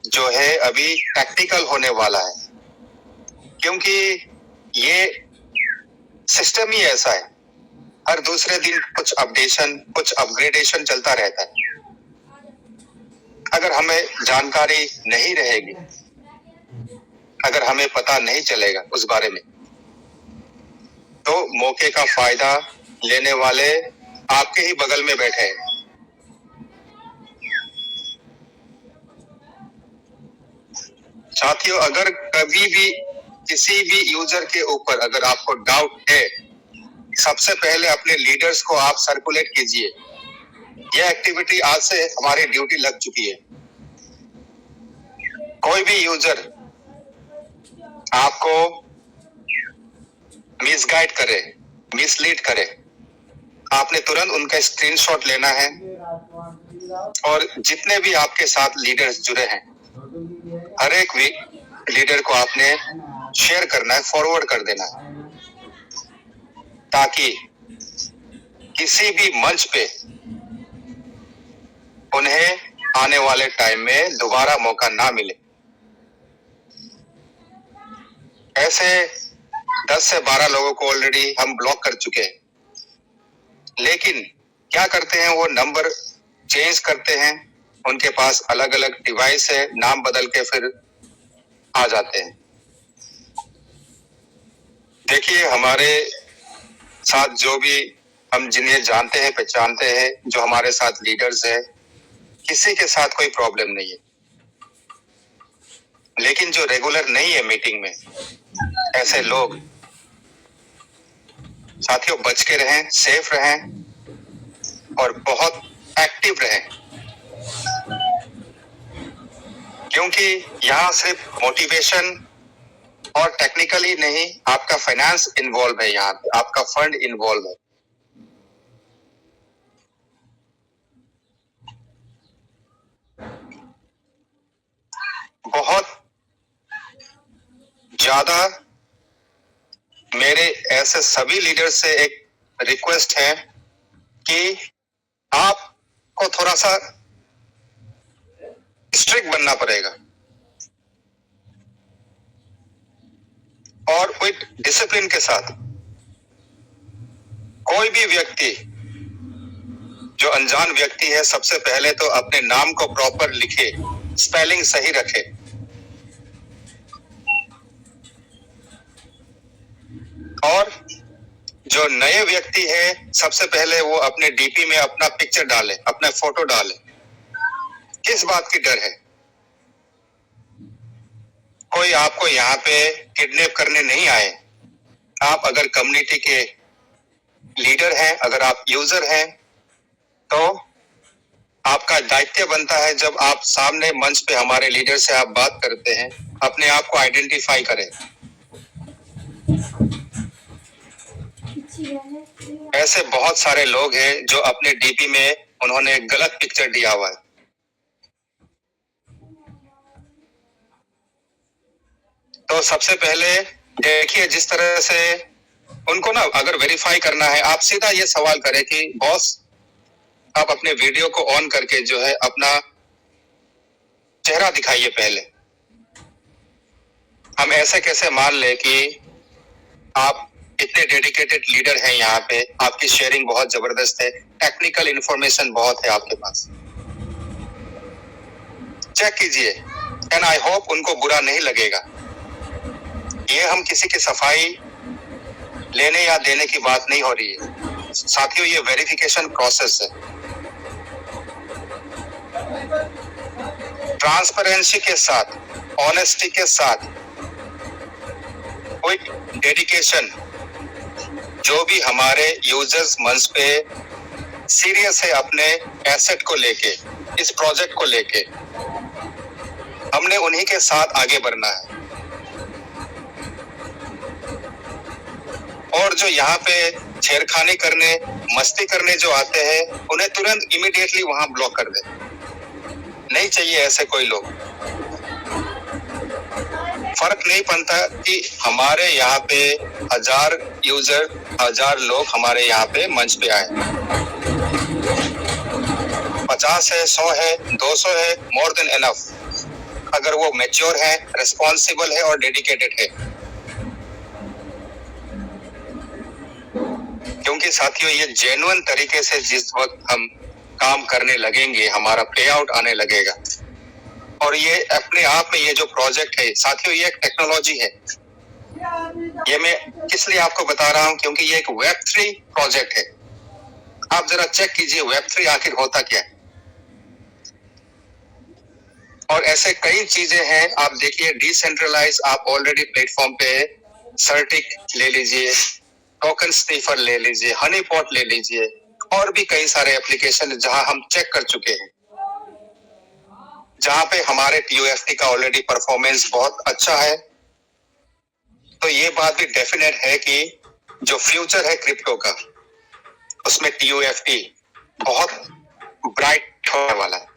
जो है अभी टैक्टिकल होने वाला है, क्योंकि ये सिस्टम ही ऐसा है, हर दूसरे दिन कुछ अपडेशन, कुछ अपग्रेडेशन चलता रहता है। अगर हमें जानकारी नहीं रहेगी, अगर हमें पता नहीं चलेगा उस बारे में, तो मौके का फायदा लेने वाले आपके ही बगल में बैठे हैं। साथियों, अगर कभी भी किसी भी यूजर के ऊपर अगर आपको डाउट है, सबसे पहले अपने लीडर्स को आप सर्कुलेट कीजिए। यह एक्टिविटी आज से हमारी ड्यूटी लग चुकी है। कोई भी यूजर आपको मिसगाइड करे, मिसलीड करे, आपने तुरंत उनका स्क्रीनशॉट लेना है और जितने भी आपके साथ लीडर्स जुड़े हैं, हर एक लीडर को आपने शेयर करना है, फॉरवर्ड कर देना है, ताकि किसी भी मंच पे उन्हें आने वाले टाइम में दोबारा मौका ना मिले। ऐसे 10 से 12 लोगों को ऑलरेडी हम ब्लॉक कर चुके हैं, लेकिन क्या करते हैं, वो नंबर चेंज करते हैं, उनके पास अलग अलग डिवाइस है, नाम बदल के फिर आ जाते हैं। देखिए, हमारे साथ जो भी हम जिन्हें जानते हैं, पहचानते हैं, जो हमारे साथ लीडर्स हैं, किसी के साथ कोई प्रॉब्लम नहीं है। लेकिन जो रेगुलर नहीं है मीटिंग में, ऐसे लोग साथियों बच के रहें, सेफ रहें और बहुत एक्टिव रहें, क्योंकि यहाँ सिर्फ मोटिवेशन और टेक्निकली नहीं, आपका फाइनेंस इन्वॉल्व है, यहाँ पे आपका फंड इन्वॉल्व है। बहुत ज्यादा मेरे ऐसे सभी लीडर से एक रिक्वेस्ट है कि आपको थोड़ा सा स्ट्रिक्ट बनना पड़ेगा और विद डिसिप्लिन के साथ। कोई भी व्यक्ति जो अनजान व्यक्ति है, सबसे पहले तो अपने नाम को प्रॉपर लिखे, स्पेलिंग सही रखे, और जो नए व्यक्ति है, सबसे पहले वो अपने डीपी में अपना पिक्चर डाले, अपना फोटो डाले। किस बात की डर है? कोई आपको यहाँ पे किडनैप करने नहीं आए। आप अगर कम्युनिटी के लीडर हैं, अगर आप यूजर हैं, तो आपका दायित्व बनता है, जब आप सामने मंच पे हमारे लीडर से आप बात करते हैं, अपने आप को आइडेंटिफाई करें। ऐसे बहुत सारे लोग हैं जो अपने डीपी में उन्होंने गलत पिक्चर दिया हुआ है। तो सबसे पहले देखिए, जिस तरह से उनको ना अगर वेरीफाई करना है, आप सीधा ये सवाल करें कि बॉस, आप अपने वीडियो को ऑन करके जो है अपना चेहरा दिखाइए पहले। हम ऐसे कैसे मान ले कि आप इतने डेडिकेटेड लीडर हैं, यहाँ पे आपकी शेयरिंग बहुत जबरदस्त है, टेक्निकल इंफॉर्मेशन बहुत है आपके पास। चेक कीजिए, एंड आई होप उनको बुरा नहीं लगेगा। ये हम किसी की सफाई लेने या देने की बात नहीं हो रही है साथियों, ये वेरिफिकेशन प्रोसेस है। ट्रांसपेरेंसी के साथ, ऑनेस्टी के साथ, विद डेडिकेशन, जो भी हमारे यूजर्स मंच पे सीरियस है अपने एसेट को लेके, इस प्रोजेक्ट को लेके, हमने उन्हीं के साथ आगे बढ़ना है। और जो यहाँ पे छेड़खानी करने, मस्ती करने जो आते हैं, उन्हें तुरंत इमीडिएटली वहां ब्लॉक कर दे। नहीं चाहिए ऐसे कोई लोग। फर्क नहीं पड़ता कि हमारे यहाँ पे 1000 यूजर, 1000 लोग हमारे यहाँ पे मंच पे आए, 50 है, 100 है, 200 है, मोर देन एनफ, अगर वो मैच्योर है, रिस्पॉन्सिबल है और डेडिकेटेड है। क्योंकि साथियों, ये जेन्युइन तरीके से जिस वक्त हम काम करने लगेंगे, हमारा पे आउट आने लगेगा। और ये अपने आप में ये जो प्रोजेक्ट है साथियों, ये एक टेक्नोलॉजी है। ये मैं किस लिए आपको बता रहा हूं, क्योंकि ये एक Web3 प्रोजेक्ट है। आप जरा चेक कीजिए Web3 आखिर होता क्या है। और ऐसे कई चीजें हैं, आप देखिए, डिसेंट्रलाइज, आप ऑलरेडी प्लेटफॉर्म पे सर्टिक ले लीजिए, टोकन स्नीफर ले लीजिए, हनी पॉट ले लीजिए, और भी कई सारे एप्लीकेशन जहां हम चेक कर चुके हैं, जहां पे हमारे TUFT का ऑलरेडी परफॉर्मेंस बहुत अच्छा है। तो ये बात भी डेफिनेट है कि जो फ्यूचर है क्रिप्टो का, उसमें TUFT बहुत ब्राइट होने वाला है।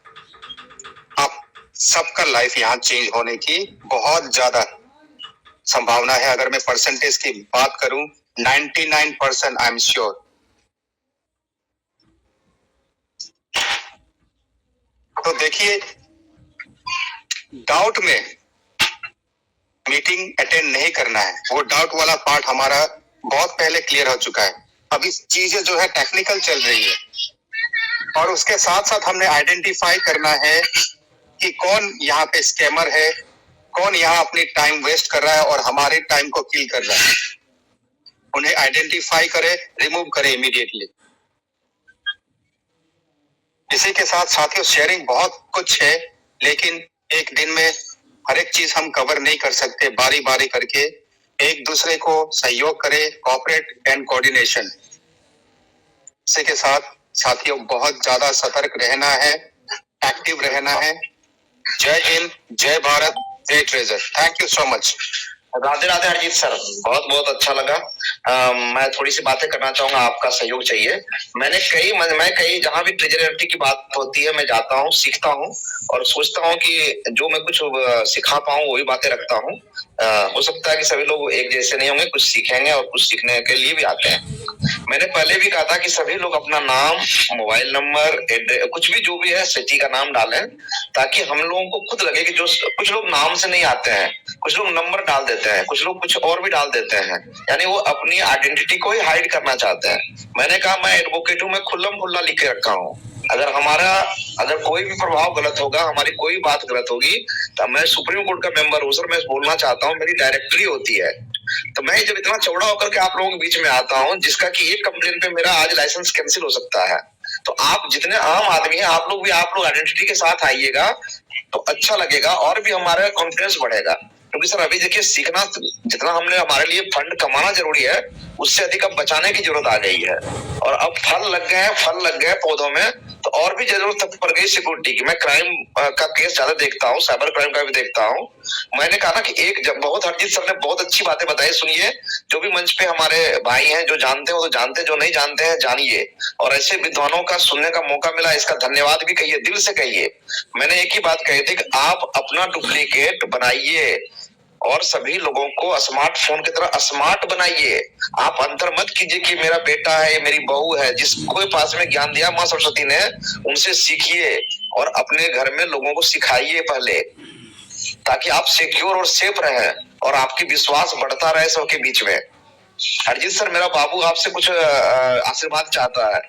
आप सबका लाइफ यहाँ चेंज होने की बहुत ज्यादा संभावना है। अगर मैं परसेंटेज की बात करूं, 99% आई एम श्योर तो देखिए, डाउट में मीटिंग अटेंड नहीं करना है, वो डाउट वाला पार्ट हमारा बहुत पहले क्लियर हो चुका है। अभी चीजें जो है टेक्निकल चल रही है, और उसके साथ साथ हमने आइडेंटिफाई करना है कि कौन यहाँ पे स्कैमर है, कौन यहाँ अपनी टाइम वेस्ट कर रहा है और हमारे टाइम को किल कर रहा है। उन्हें आइडेंटिफाई करे, रिमूव करे इमीडिएटली। इसी के साथ साथियों, शेयरिंग बहुत कुछ है, लेकिन एक दिन में हर एक चीज हम कवर नहीं कर सकते। बारी बारी करके एक दूसरे को सहयोग करे, कोऑपरेट एंड कोऑर्डिनेशन। इसी के साथ साथियों, बहुत ज्यादा सतर्क रहना है, एक्टिव रहना है। जय हिंद, जय भारत, जय treasure. Thank you so much. Radhe Radhe Harjeet sir, बहुत बहुत अच्छा लगा। मैं थोड़ी सी बातें करना चाहूंगा, आपका सहयोग चाहिए। मैं कई जहां भी ट्रेजर एनएफटी की बात होती है, मैं जाता हूं, सीखता हूं और सोचता हूं कि जो मैं कुछ सिखा पाऊं वही बातें रखता हूं। हो सकता है कि सभी लोग एक जैसे नहीं होंगे, कुछ सीखेंगे और कुछ सीखने के लिए भी आते हैं। मैंने पहले भी कहा था कि सभी लोग अपना नाम, मोबाइल नंबर, एड्रेस, कुछ भी जो भी है सिटी का नाम डालें, ताकि हम लोगों को खुद लगे कि जो कुछ लोग नाम से नहीं आते हैं, कुछ लोग नंबर डाल देते हैं, कुछ लोग कुछ और भी डाल देते हैं, यानी वो अपनी आइडेंटिटी को ही हाइड करना चाहते हैं। मैंने कहा मैं एडवोकेट हूं, मैं खुल्लम खुल्ला लिख के रखा हूं। अगर कोई भी प्रभाव गलत होगा, हमारी कोई बात गलत होगी, तो मैं सुप्रीम कोर्ट का मेंबर हूं सर, मैं बोलना चाहता हूं, मेरी डायरेक्टरी होती है। तो मैं जब इतना चौड़ा होकर के आप लोगों के बीच में आता हूं, जिसका कि एक कंप्लेन पे मेरा आज लाइसेंस कैंसिल हो सकता है, तो आप जितने आम आदमी हैं, आप लोग आइडेंटिटी के साथ आइएगा तो अच्छा लगेगा और भी हमारा कॉन्फिडेंस बढ़ेगा। क्योंकि सर अभी देखिए, सीखना जितना हमने, हमारे लिए फंड कमाना जरूरी है, उससे अधिक अब बचाने की जरूरत आ गई है। और अब फल लग गए पौधों में, तो और भी जरूरत पड़ गई सिक्योरिटी की। मैं क्राइम का केस ज्यादा देखता हूँ, साइबर क्राइम का भी देखता हूँ। मैंने कहा ना कि बहुत हरजीत सर ने बहुत अच्छी बातें बताई, सुनिए। जो भी मंच पे हमारे भाई हैं, जो जानते हैं वो तो जानते, जो नहीं जानते हैं जानिए। और ऐसे विद्वानों का सुनने का मौका मिला, इसका धन्यवाद भी कहिए, दिल से कहिए। मैंने एक ही बात कही थी कि आप अपना डुप्लीकेट बनाइए और सभी लोगों को स्मार्टफोन की तरह स्मार्ट बनाइए। आप अंतर मत कीजिए कि मेरा बेटा है, मेरी बहू है। जिसको पास में ज्ञान दिया माँ सरस्वती ने, उनसे सीखिए और अपने घर में लोगों को सिखाइए पहले, ताकि आप सिक्योर और सेफ रहें और आपकी विश्वास बढ़ता रहे सबके बीच में। हरजीत सर, मेरा बाबू आपसे कुछ आशीर्वाद चाहता है।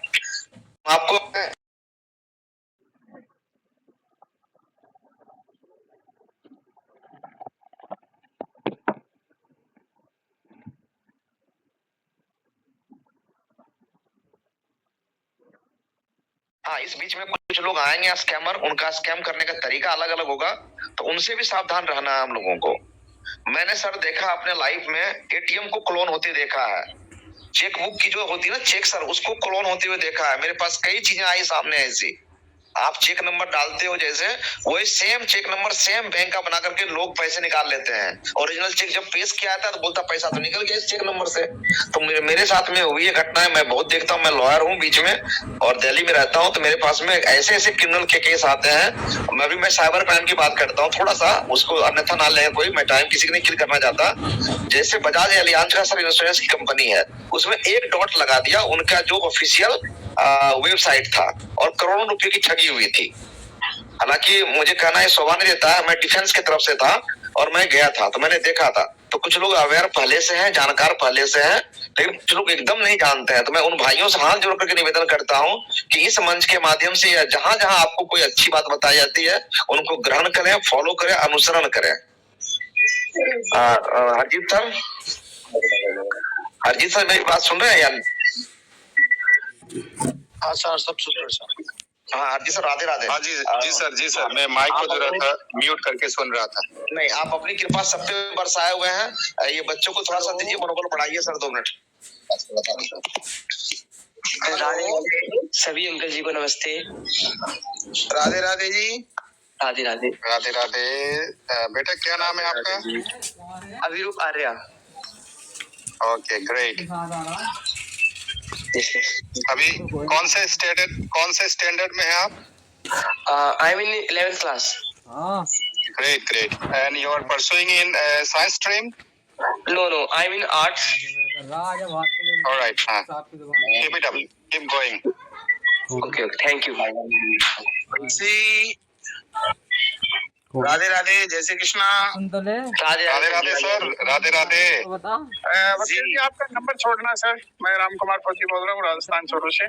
आपको हाँ, इस बीच में कुछ लोग आएंगे स्कैमर, उनका स्कैम करने का तरीका अलग अलग होगा, तो उनसे भी सावधान रहना है हम लोगों को। मैंने सर देखा अपने लाइफ में, एटीएम को क्लोन होते देखा है, चेक बुक की जो होती है ना चेक सर, उसको क्लोन होते हुए देखा है। मेरे पास कई चीजें आई सामने ऐसी। आप चेक नंबर डालते हो जैसे, वही same cheque number same bank का बना करके लोग पैसे निकाल लेते हैं। ओरिजिनल चेक जब पेश किया था तो बोलता पैसा तो निकल गया इस चेक नंबर से। तो मेरे साथ में हुई ये घटना है, मैं बहुत देखता हूँ। मैं लॉयर हूँ बीच में और दिल्ली में रहता हूँ, तो मेरे पास में ऐसे ऐसे क्रिमिनल के केस आते हैं। मैं साइबर क्राइम की बात करता हूँ, थोड़ा सा उसको अन्यथा ना ले कोई, मैं टाइम किसी को नहीं किल करना चाहता। जैसे बजाज एलियांज का सर इंश्योरेंस की कंपनी है, उसमें एक डॉट लगा दिया, उनका जो ऑफिशियल वेबसाइट था, और करोड़ों रुपए की ठगी हुई थी। हालांकि मुझे कहना ये शोभा नहीं देता है, मैं डिफेंस की तरफ से था और मैं गया था, तो मैंने देखा था। तो कुछ लोग अवेयर पहले से हैं, जानकार पहले से हैं, लेकिन कुछ लोग एकदम नहीं जानते हैं। तो मैं उन भाइयों से हाथ जोड़ करके निवेदन करता हूं कि इस मंच के माध्यम से या जहां जहां आपको कोई अच्छी बात बताई जाती है, उनको ग्रहण करें, फॉलो करें, अनुसरण करें। हरजीत सर मेरी बात सुन रहे हैं यार? हाँ सर, सब सुन रहे सर। हाँ हरजीत सर, राधे राधे। हाँ जी सर, मैं माइक को जो था म्यूट करके सुन रहा था। नहीं, आप अपनी कृपा सब पे बरसाए हुए हैं। ये बच्चों को थोड़ा सा दीजिए, मनोबल बढ़ाइए सर, 2 मिनट। सभी अंकल जी को नमस्ते। राधे राधे जी। राधे राधे। राधे राधे। बेटा क्या नाम है आपका? अभिरूप आर्या। Okay, great. अभी कौन से स्टैंडर्ड में है आप? I am in 11th class. Great. And you are pursuing in science stream? No, I am in arts. All right. Keep it up. Keep going. Okay, thank you. See, Radhe Radhe, जय Shri Krishna. Radhe Radhe Radhe sir, Radhe Radhe. वकील जी आपका number छोड़ना sir. मैं राम कुमार फौजी बोल रहा हूँ राजस्थान चोरू से।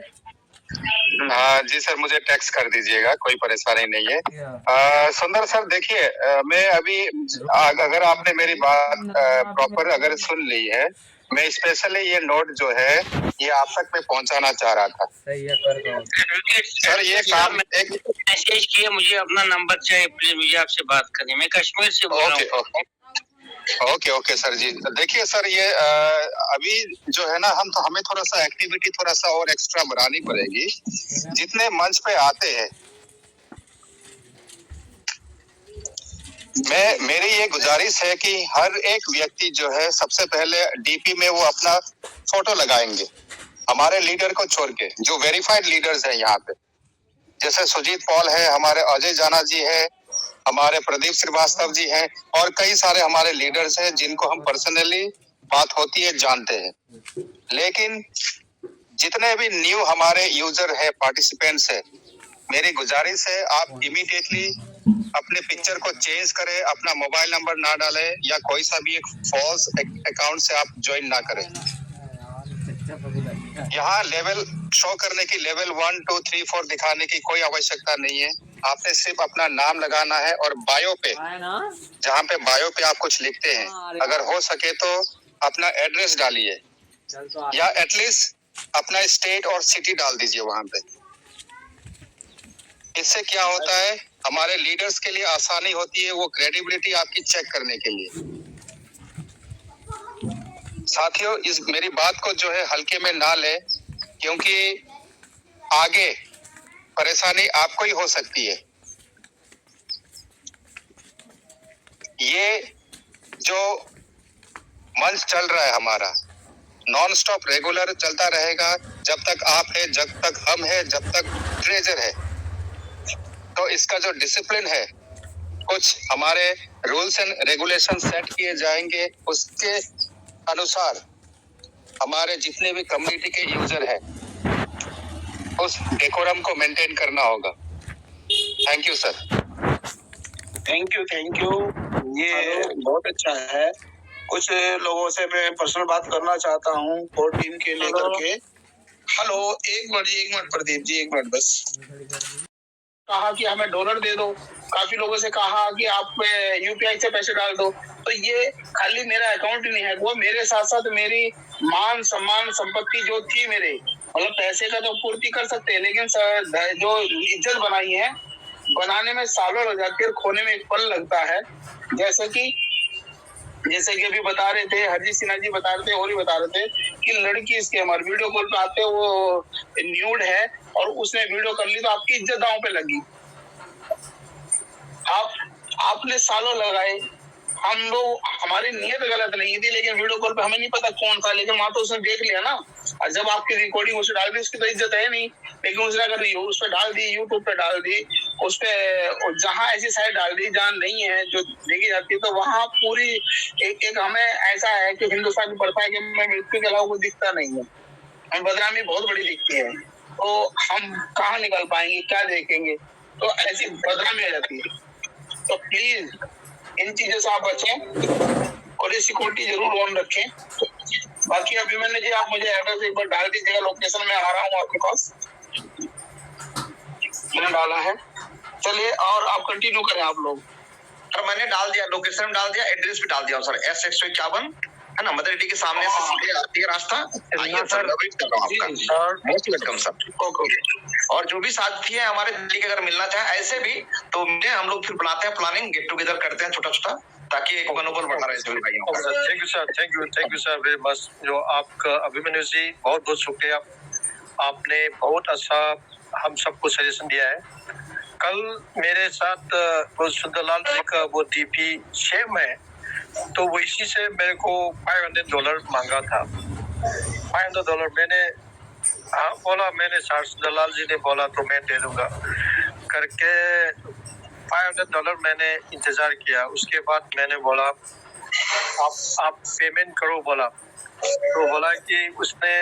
हाँ जी सर, मुझे टेक्स्ट कर दीजिएगा, कोई परेशानी नहीं है। सुंदर सर देखिए, मैं अभी अगर आपने मेरी बात प्रॉपर अगर सुन ली है, मैं स्पेशली ये नोट जो है ये आप तक मैं पहुंचाना चाह रहा था। सर ये काम एक मैसेज किए, मुझे अपना नंबर चाहिए प्लीज, मुझे आपसे बात करनी। मैं कश्मीर से बोल रहा हूँ। ओके ओके सर जी। देखिए सर ये अभी जो है ना हमें थोड़ा सा एक्टिविटी थोड़ा सा और एक्स्ट्रा बढ़ानी पड़ेगी। जितने मंच पे आते हैं, मेरी ये गुजारिश है कि हर एक व्यक्ति जो है सबसे पहले डीपी में वो अपना फोटो लगाएंगे, हमारे लीडर को छोड़ के, जो वेरीफाइड लीडर्स हैं यहाँ पे, जैसे सुजीत पॉल है, हमारे अजय जाना जी है, हमारे प्रदीप श्रीवास्तव जी हैं, और कई सारे हमारे लीडर्स हैं जिनको हम पर्सनली बात होती है जानते हैं। लेकिन जितने भी न्यू हमारे यूजर है, पार्टिसिपेंट्स है, मेरी गुजारिश है आप इमीडिएटली अपने पिक्चर को चेंज करें, अपना मोबाइल नंबर ना डालें या कोई सा भी एक फॉल्स अकाउंट से आप ज्वाइन ना करें। यहाँ लेवल शो करने की लेवल 1, 2, 3, 4 दिखाने की कोई आवश्यकता नहीं है। आपने सिर्फ अपना नाम लगाना है और बायो पे, जहाँ पे बायो पे आप कुछ लिखते हैं, अगर हो सके तो अपना एड्रेस डालिए या एटलीस्ट अपना स्टेट और सिटी डाल दीजिए वहां पे। इससे क्या होता है, हमारे लीडर्स के लिए आसानी होती है, वो क्रेडिबिलिटी आपकी चेक करने के लिए। साथियों इस मेरी बात को जो है हल्के में ना ले, क्योंकि आगे परेशानी आपको ही हो सकती है। ये जो मंच चल रहा है हमारा नॉन स्टॉप रेगुलर चलता रहेगा, जब तक आप है, जब तक हम है, जब तक ट्रेजर है। तो इसका जो डिसिप्लिन है, कुछ हमारे रूल्स एंड रेगुलेशन सेट किए जाएंगे, उसके अनुसार हमारे जितने भी कम्युनिटी के यूजर हैं उस डेकोरम को मेंटेन करना होगा। Thank you sir. Thank you. ये बहुत अच्छा है। कुछ लोगों से मैं पर्सनल बात करना चाहता हूँ और टीम के लेकर के। हेलो, एक मिनट प्रदीप जी, एक मिनट बस। कहा कि हमें डॉलर दे दो, काफी लोगों से कहा कि आप यूपीआई से पैसे डाल दो। तो ये खाली मेरा अकाउंट ही नहीं है, वो मेरे साथ साथ मेरी मान सम्मान संपत्ति जो थी मेरे, मतलब पैसे का तो पूर्ति कर सकते हैं, लेकिन जो इज्जत बनाई है, बनाने में सालों लग जाती है, खोने में एक पल लगता है। जैसे कि अभी बता रहे थे, हरजीत सिन्हा जी बता रहे थे और ही बता रहे थे कि लड़की इसके हमारे वीडियो कॉल पे आते वो न्यूड है और उसने वीडियो कर ली तो आपकी इज्जत दांव पे लगी। आपने सालों लगाए, हम लोग, हमारी नीयत गलत नहीं थी, लेकिन वीडियो कॉल पे हमें नहीं पता कौन था, लेकिन वहां तो उसने देख लिया ना। और जब आपकी रिकॉर्डिंग उसने डाल दी, उसकी तो इज्जत है नहीं, लेकिन उसने अगर उस पर डाल दी, यूट्यूब पे डाल दी, उस पे जहाँ ऐसी साइड डाल दी जहाँ नहीं है जो देखी जाती है, तो वहाँ पूरी एक हमें ऐसा है कि हिंदुस्तान की प्रथा है कि मैं मृत्यु के अलावा कुछ दिखता नहीं है, हमें बदनामी बहुत बड़ी दिखती है। तो हम कहाँ निकल पाएंगे, क्या देखेंगे, तो ऐसी बदनामी आ जाती है। तो प्लीज इन चीजों से आप बचें और ये सिक्योरिटी जरूर ऑन रखें। बाकी अभिमन्यु जी, आप मुझे एड्रेस एक बार डाल दीजिएगा, लोकेशन में आ रहा हूँ आपके पास, मैंने डाला है। चलिए और आप कंटिन्यू करें आप लोग। सर मैंने डाल दिया, लोकेशन डाल दिया, एड्रेस भी डाल दिया सर। S151 है ना, मदर रेड्डी के सामने से सीधे आती है रास्ता। आइए सर, वेट कर रहा हूँ आपका। Most welcome sir. और जो भी साथी है हमारे दिल्ली के अगर मिलना चाहे ऐसे भी तो मिले, हम लोग फिर बनाते हैं प्लानिंग, गेट टुगेदर करते हैं छोटा छोटा, ताकि एक मनोबल बढ़ा रहे सभी भाइयों का। Thank you sir very much. जो आपका अभिमन्यु जी, बहुत बहुत शुक्रिया, आपने बहुत अच्छा हम सबको सजेशन दिया है। कल मेरे साथ वो सुंदरलाल जी का वो डीपी सेम है, तो वो इसी से मेरे को $500 मांगा था। $500 मैंने हाँ बोला, मैंने सुंदरलाल जी ने बोला तो मैं दे दूंगा करके $500 मैंने इंतजार किया। उसके बाद मैंने बोला आप पेमेंट करो बोला, तो बोला कि उसने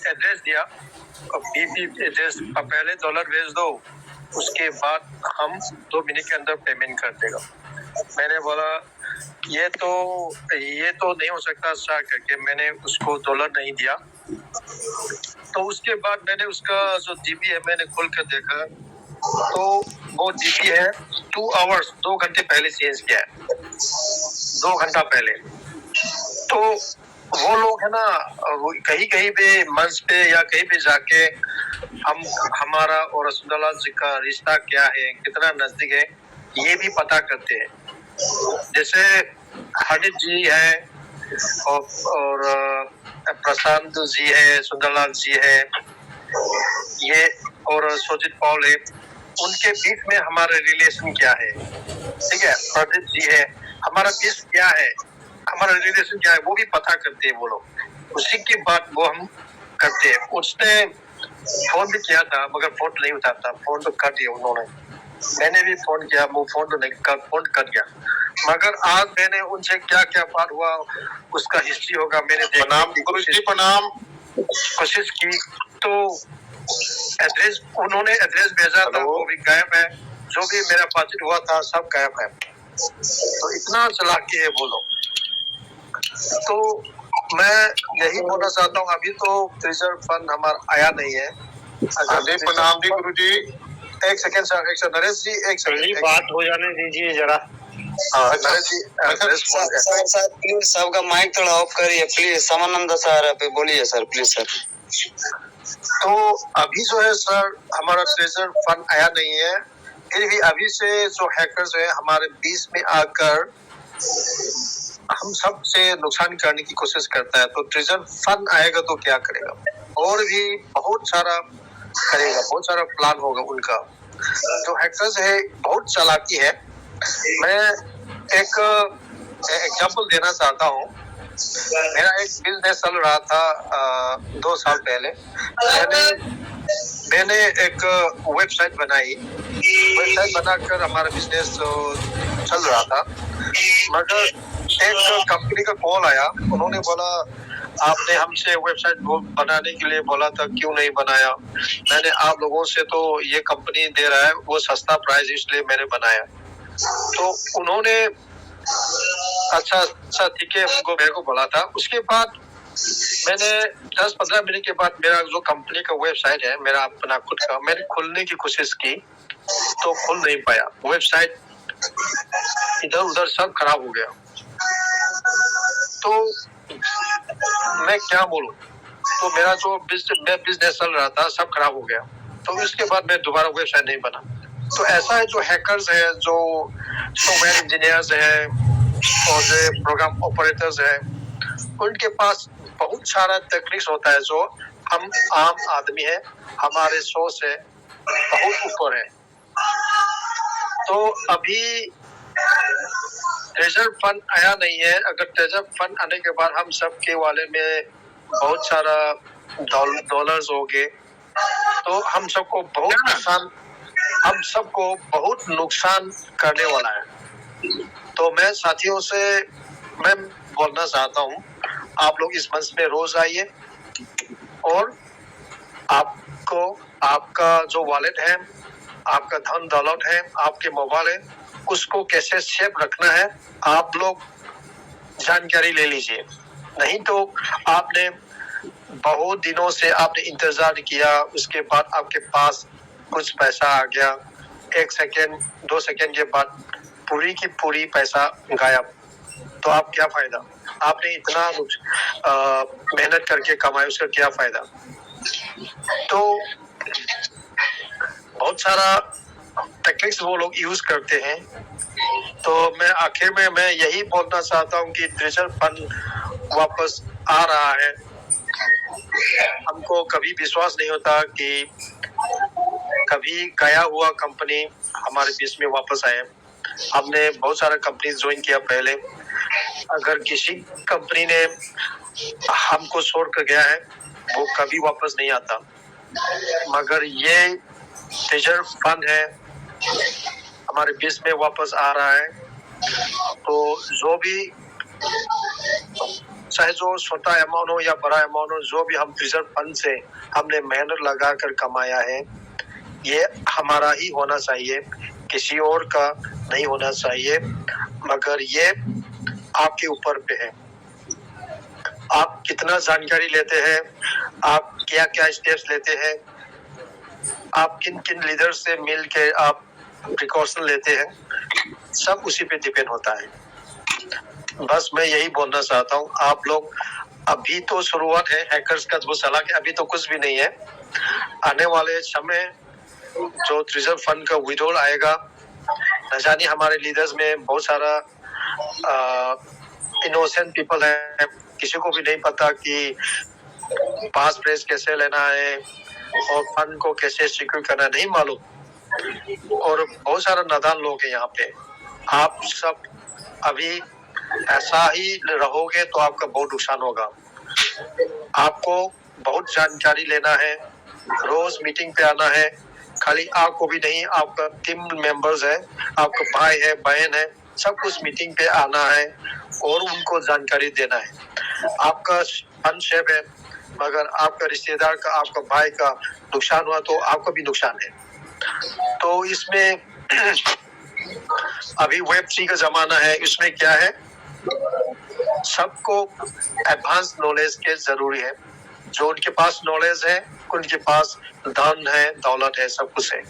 एड्रेस दिया, बीपी एड्रेस, पहले डॉलर भेज दो, उसके बाद हम 2 मिनट के अंदर पेमेंट कर देगा। मैंने बोला ये तो नहीं हो सकता सर करके मैंने उसको डॉलर नहीं दिया। तो उसके बाद मैंने उसका जो डीपी है मैंने खोल कर देखा, तो वो डीपी है 2 घंटे पहले चेंज किया है, 2 घंटा पहले। तो वो लोग है ना, कहीं कहीं पे मंच पे या कहीं पे जाके हमारा और रसूलुल्लाह जी का रिश्ता क्या है, कितना नजदीक है, ये भी पता करते हैं। जैसे हानिफ जी है और प्रशांत जी है, सुंदरलाल जी है, ये और सोजित पॉल है, उनके बीच में हमारा रिलेशन क्या है, ठीक है। प्रदीप जी है, हमारा बीच क्या है, हमारा रिलेशन क्या है, वो भी पता करते हैं वो लोग। उसी की बात वो हम करते हैं। उसने फोन भी किया था मगर फोन नहीं उठाता, फोन तो कट दिया उन्होंने। मैंने भी फोन किया, वो फोन तो नहीं कर, फोन कट गया। मगर आज मैंने उनसे क्या क्या बात हुआ उसका हिस्ट्री होगा, मैंने प्रणाम गुरु जी, प्रणाम। कोशिश की। तो एड्रेस उन्होंने एड्रेस भेजा था, वो भी गायब है। जो भी मेरा बातचीत हुआ था सब गायब है। तो इतना चालाकी है वो लोग। तो मैं यही बोलना चाहता हूँ, अभी तो रिजर्व फंड हमारा आया नहीं है। प्रणाम जी गुरु जी। एक सेकेंड सर, नरेश जी एक सेकेंड, बात हो जाने दीजिए जरा। नरेश जी सर प्लीज सबका माइक थोड़ा ऑफ करिए प्लीज। समानंद सर पे बोलिए सर, प्लीज सर। तो अभी जो है सर हमारा ट्रेजर फंड आया नहीं है, फिर भी अभी से जो हैकर्स है हमारे बीच में आकर हम सब से नुकसान करने की कोशिश करता है। तो ट्रेजर फंड आएगा तो क्या करेगा, और भी बहुत सारा करेगा, बहुत सारा प्लान होगा उनका। जो हैकर्स है बहुत चालाकी है। मैं एक एग्जांपल देना चाहता हूँ। मेरा एक बिजनेस चल रहा था 2 साल पहले। मैंने एक वेबसाइट बनाई, वेबसाइट बनाकर हमारा बिजनेस चल रहा था। मगर एक कंपनी का कॉल आया, उन्होंने बोला आपने हमसे वेबसाइट बनाने के लिए बोला था, क्यों नहीं बनाया? मैंने आप लोगों से तो ये कंपनी दे रहा है वो सस्ता प्राइस, इसलिए मैंने बनाया। तो उन्होंने अच्छा ठीक है उनको मेरे को बोला था। उसके बाद मैंने 10-15 मिनट के बाद मेरा जो कंपनी का वेबसाइट है मेरा अपना खुद का, मैंने खोलने की कोशिश की तो खुल नहीं पाया। वेबसाइट इधर उधर सब खराब हो गया। तो मैं क्या बोलूं, तो मेरा जो बिजनेस चल रहा था सब खराब हो गया। तो इसके बाद मैं दोबारा वेबसाइट नहीं बना। तो ऐसा है, जो हैकर्स है, जो सॉफ्टवेयर इंजीनियर्स है और जो प्रोग्राम ऑपरेटर्स है, उनके पास बहुत सारा टेक्निक्स होता है जो हम आम आदमी है, हमारे सोच से बहुत ऊपर है। तो अभी ट्रेजर फंड आया नहीं है। अगर ट्रेजर फंड आने के बाद हम सब के वाले में बहुत सारा डॉलर्स हो गए तो हम सबको बहुत नुकसान करने वाला है। तो मैं साथियों से मैं बोलना चाहता हूँ, आप लोग इस मंच में रोज आइए और आपको आपका जो वॉलेट है, आपका धन दौलत है, आपके मोबाइल है, उसको कैसे सेफ रखना है आप लोग जानकारी ले लीजिए। नहीं तो आपने बहुत दिनों से आपने इंतजार किया, उसके बाद आपके पास कुछ पैसा आ गया, 1 सेकेंड 2 सेकेंड के बाद पूरी की पूरी पैसा गायब। तो आप क्या फायदा? आपने इतना मेहनत करके कमाई, उसका क्या फायदा? तो बहुत सारा टेक्निक्स वो लोग यूज करते हैं। तो मैं आखिर में मैं यही बोलना चाहता हूँ कि ट्रेजर फंड वापस आ रहा है। हमको कभी विश्वास नहीं होता कि कभी गया हुआ कंपनी हमारे बीच में वापस आए। हमने बहुत सारा कंपनी ज्वाइन किया पहले। अगर किसी कंपनी ने हमको छोड़ कर गया है वो कभी वापस नहीं आता। मगर ये ट्रेजर फंड है हमारे बीच में वापस आ रहा है। तो जो भी चाहे जो छोटा अमाउंट हो या बड़ा अमाउंट हो, जो भी हम रिजर्व फंड से हमने मेहनत लगा कर कमाया है, ये हमारा ही होना चाहिए, किसी और का नहीं होना चाहिए। मगर ये आपके ऊपर पे है, आप कितना जानकारी लेते हैं, आप क्या क्या स्टेप्स लेते हैं, आप किन किन लीडर से मिल के आप प्रिकॉशन लेते हैं, सब उसी पे डिपेंड होता है। बस मैं यही बोलना चाहता हूँ, आप लोग अभी तो शुरुआत है हैकर्स का, वो सलाह के अभी तो कुछ भी नहीं है। आने वाले समय जो रिजर्व फंड का विड्रॉल आएगा, न जाने हमारे लीडर्स में बहुत सारा इनोसेंट पीपल है, किसी को भी नहीं पता कि पास प्रेस कैसे लेना है और फंड को कैसे सिक्योर करना नहीं मालूम, और बहुत सारा नादान लोग हैं यहाँ पे। आप सब अभी ऐसा ही रहोगे तो आपका बहुत नुकसान होगा। आपको बहुत जानकारी लेना है, रोज मीटिंग पे आना है, खाली आपको भी नहीं, आपका टीम मेंबर्स है, आपका भाई है, बहन है, सब कुछ मीटिंग पे आना है और उनको जानकारी देना है। आपका फंड सेफ है, मगर आपका रिश्तेदार का, आपका भाई का नुकसान हुआ तो आपका भी नुकसान है। तो इसमें अभी Web3 का जमाना है, इसमें क्या है, सबको एडवांस नॉलेज के जरूरी है। जो उनके पास नॉलेज है, उनके पास धन है, दौलत है, सब कुछ है।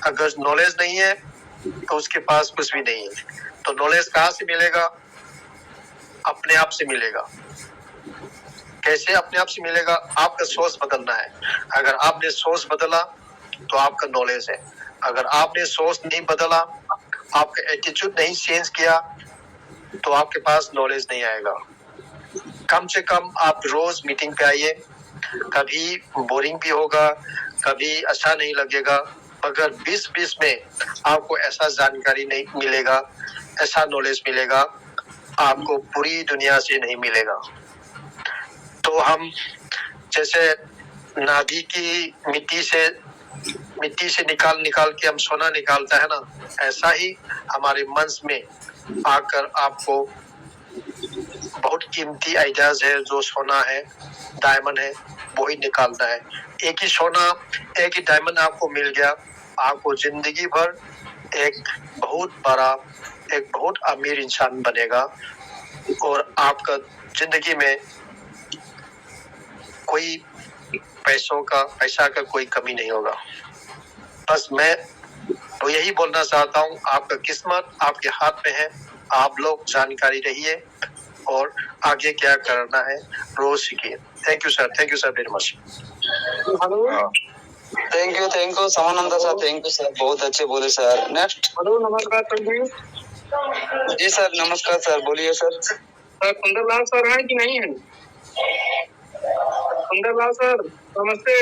अगर नॉलेज नहीं है तो उसके पास कुछ भी नहीं है। तो नॉलेज कहाँ से मिलेगा? अपने आप से मिलेगा। कैसे अपने आप से मिलेगा? आपका सोच बदलना है। अगर आपने सोच बदला तो आपका नॉलेज है। अगर आपने सोच नहीं बदला, आपका एटीट्यूड नहीं चेंज किया, तो आपके पास नॉलेज नहीं आएगा। कम से कम आप रोज मीटिंग पे आइए। कभी बोरिंग भी होगा, कभी अच्छा नहीं लगेगा, मगर 20-20 में आपको ऐसा जानकारी नहीं मिलेगा, ऐसा नॉलेज मिलेगा, आपको पूरी दुनिया से नहीं मिलेगा। तो हम जैसे नादी की मिट्टी से निकाल के हम सोना निकालता है ना, ऐसा ही हमारे मन में आकर आपको बहुत कीमती आइडियाज है, जो सोना है, डायमंड है, वो ही निकालना है। एक ही सोना, एक ही डायमंड आपको मिल गया, आपको जिंदगी भर एक बहुत बड़ा, एक बहुत अमीर इंसान बनेगा और आपका जिंदगी में कोई पैसा का कोई कमी नहीं होगा। बस मैं तो यही बोलना चाहता हूँ, आपका किस्मत आपके हाथ में है। आप लोग जानकारी रहिए और आगे क्या करना है रोज सीखिए। Thank you sir very much. Thank you Samananda sir, thank you sir, बहुत अच्छे बोले सर। नेक्स्ट। हेलो, नमस्कार सर जी। जी सर, नमस्कार सर, बोलिए सर। सर सुंदरलाल सर हैं कि नहीं है? सुंदरलाल सर नमस्ते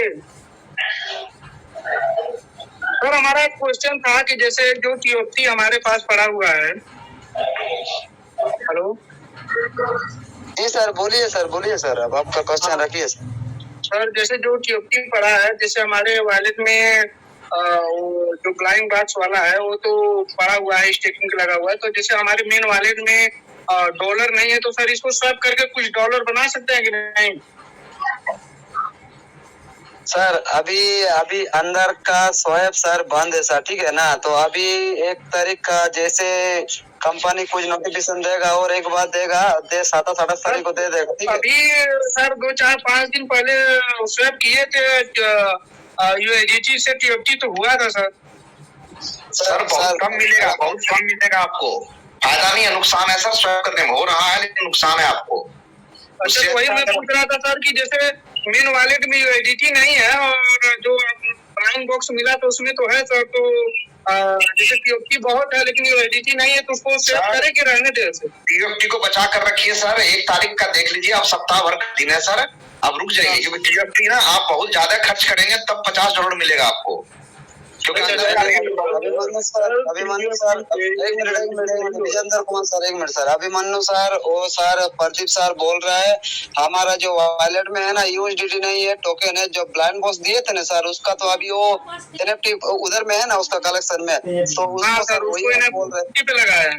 सर। हमारा एक क्वेश्चन था कि जैसे जो TOT हमारे पास पड़ा हुआ है। हेलो जी सर, बोलिए सर, अब आपका क्वेश्चन रखिए सर। जैसे जो TOT पड़ा है, जैसे हमारे वॉलेट में वो जो ब्लाइंड बॉक्स वाला है वो तो पड़ा हुआ है, स्टेकिंग लगा हुआ है। तो जैसे हमारे मेन वॉलेट में डॉलर नहीं है, तो सर इसको स्वैप करके कुछ डॉलर बना सकते हैं कि नहीं? सर अभी अंदर का स्वैप सर बंद है सर, ठीक है ना। तो अभी एक तारीख का जैसे कंपनी कुछ नोटिफिकेशन देगा और एक बार देगा, 27-28 तारीख को दे देगा, ठीक है। अभी सर 2-4-5 दिन पहले स्वैप किए थे USDT से TOT, तो हुआ था सर। सर बहुत कम मिलेगा आपको। फायदा नहीं है, नुकसान है सर। स्वैप करने में हो रहा है लेकिन नुकसान है आपको। अच्छा, वही मैं पूछ रहा था सर कि जैसे मेन वॉलेट में USDT नहीं है और जो ब्लाइंड बॉक्स मिला तो उसमें तो है सर। तो जैसे TOT बहुत है लेकिन USDT नहीं है, तो उसको सेव करे कि रहने दे? TOT को बचा कर रखिए सर। 1 तारीख का देख लीजिए, अब सप्ताह भर का दिन है सर, अब रुक जाइए, क्योंकि TOT ना आप बहुत ज्यादा खर्च करेंगे तब $50 मिलेगा आपको। क्योंकि अभिमन्यु सर, एक मिनट, विजेंद्र कुमार सर, एक मिनट सर। अभिमन्यु सर, वो सर प्रदीप सर बोल रहा है हमारा जो वॉलेट में है ना यूएसडीटी नहीं है, टोकन है, जो ब्लाइंड बॉक्स दिए थे ना सर, उसका तो अभी वो एनएफटी उधर में है ना, उसका कलेक्शन में, तो उसको सर वही बोल रहे पे लगाया है।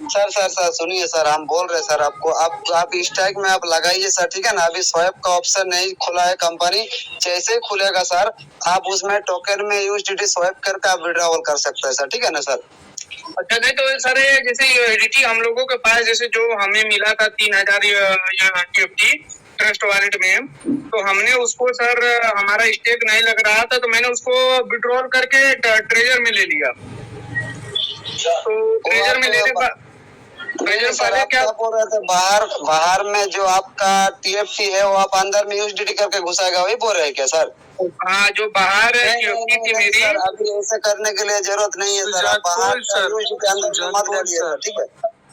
सर सुनिए सर, हम बोल रहे सर आपको, आप स्ट्राइक में आप लगाइए सर, ठीक है ना। अभी स्वैप का ऑप्शन नहीं खुला है कंपनी, जैसे ही खुलेगा सर आप उसमें टोकन में यूएसडीटी स्वैप करके आप विड्रॉल कर सकते हैं सर, ठीक है ना सर। अच्छा, नहीं तो सर जैसे यूएसडीटी हम लोगों के पास जैसे जो हमें मिला था 3000 यूएसडीटी ट्रस्ट वॉलेट में, तो हमने उसको सर हमारा स्टेक नहीं लग रहा था, तो मैंने उसको विड्रॉल करके ट्रेजर में ले लिया। तो ट्रेजर में लेने पर सर आप क्या बोल रहे थे, बाहर में जो आपका टीएफटी है वो आप अंदर में यूएसडीटी करके घुसाएगा, वही बोल रहे हैं क्या सर? हाँ, जो बाहर है टीएफटी थी मेरी। सर अभी ऐसे करने के लिए जरूरत नहीं है सर, आप बाहर यूएसडीटी अंदर मत डालिए सर, ठीक है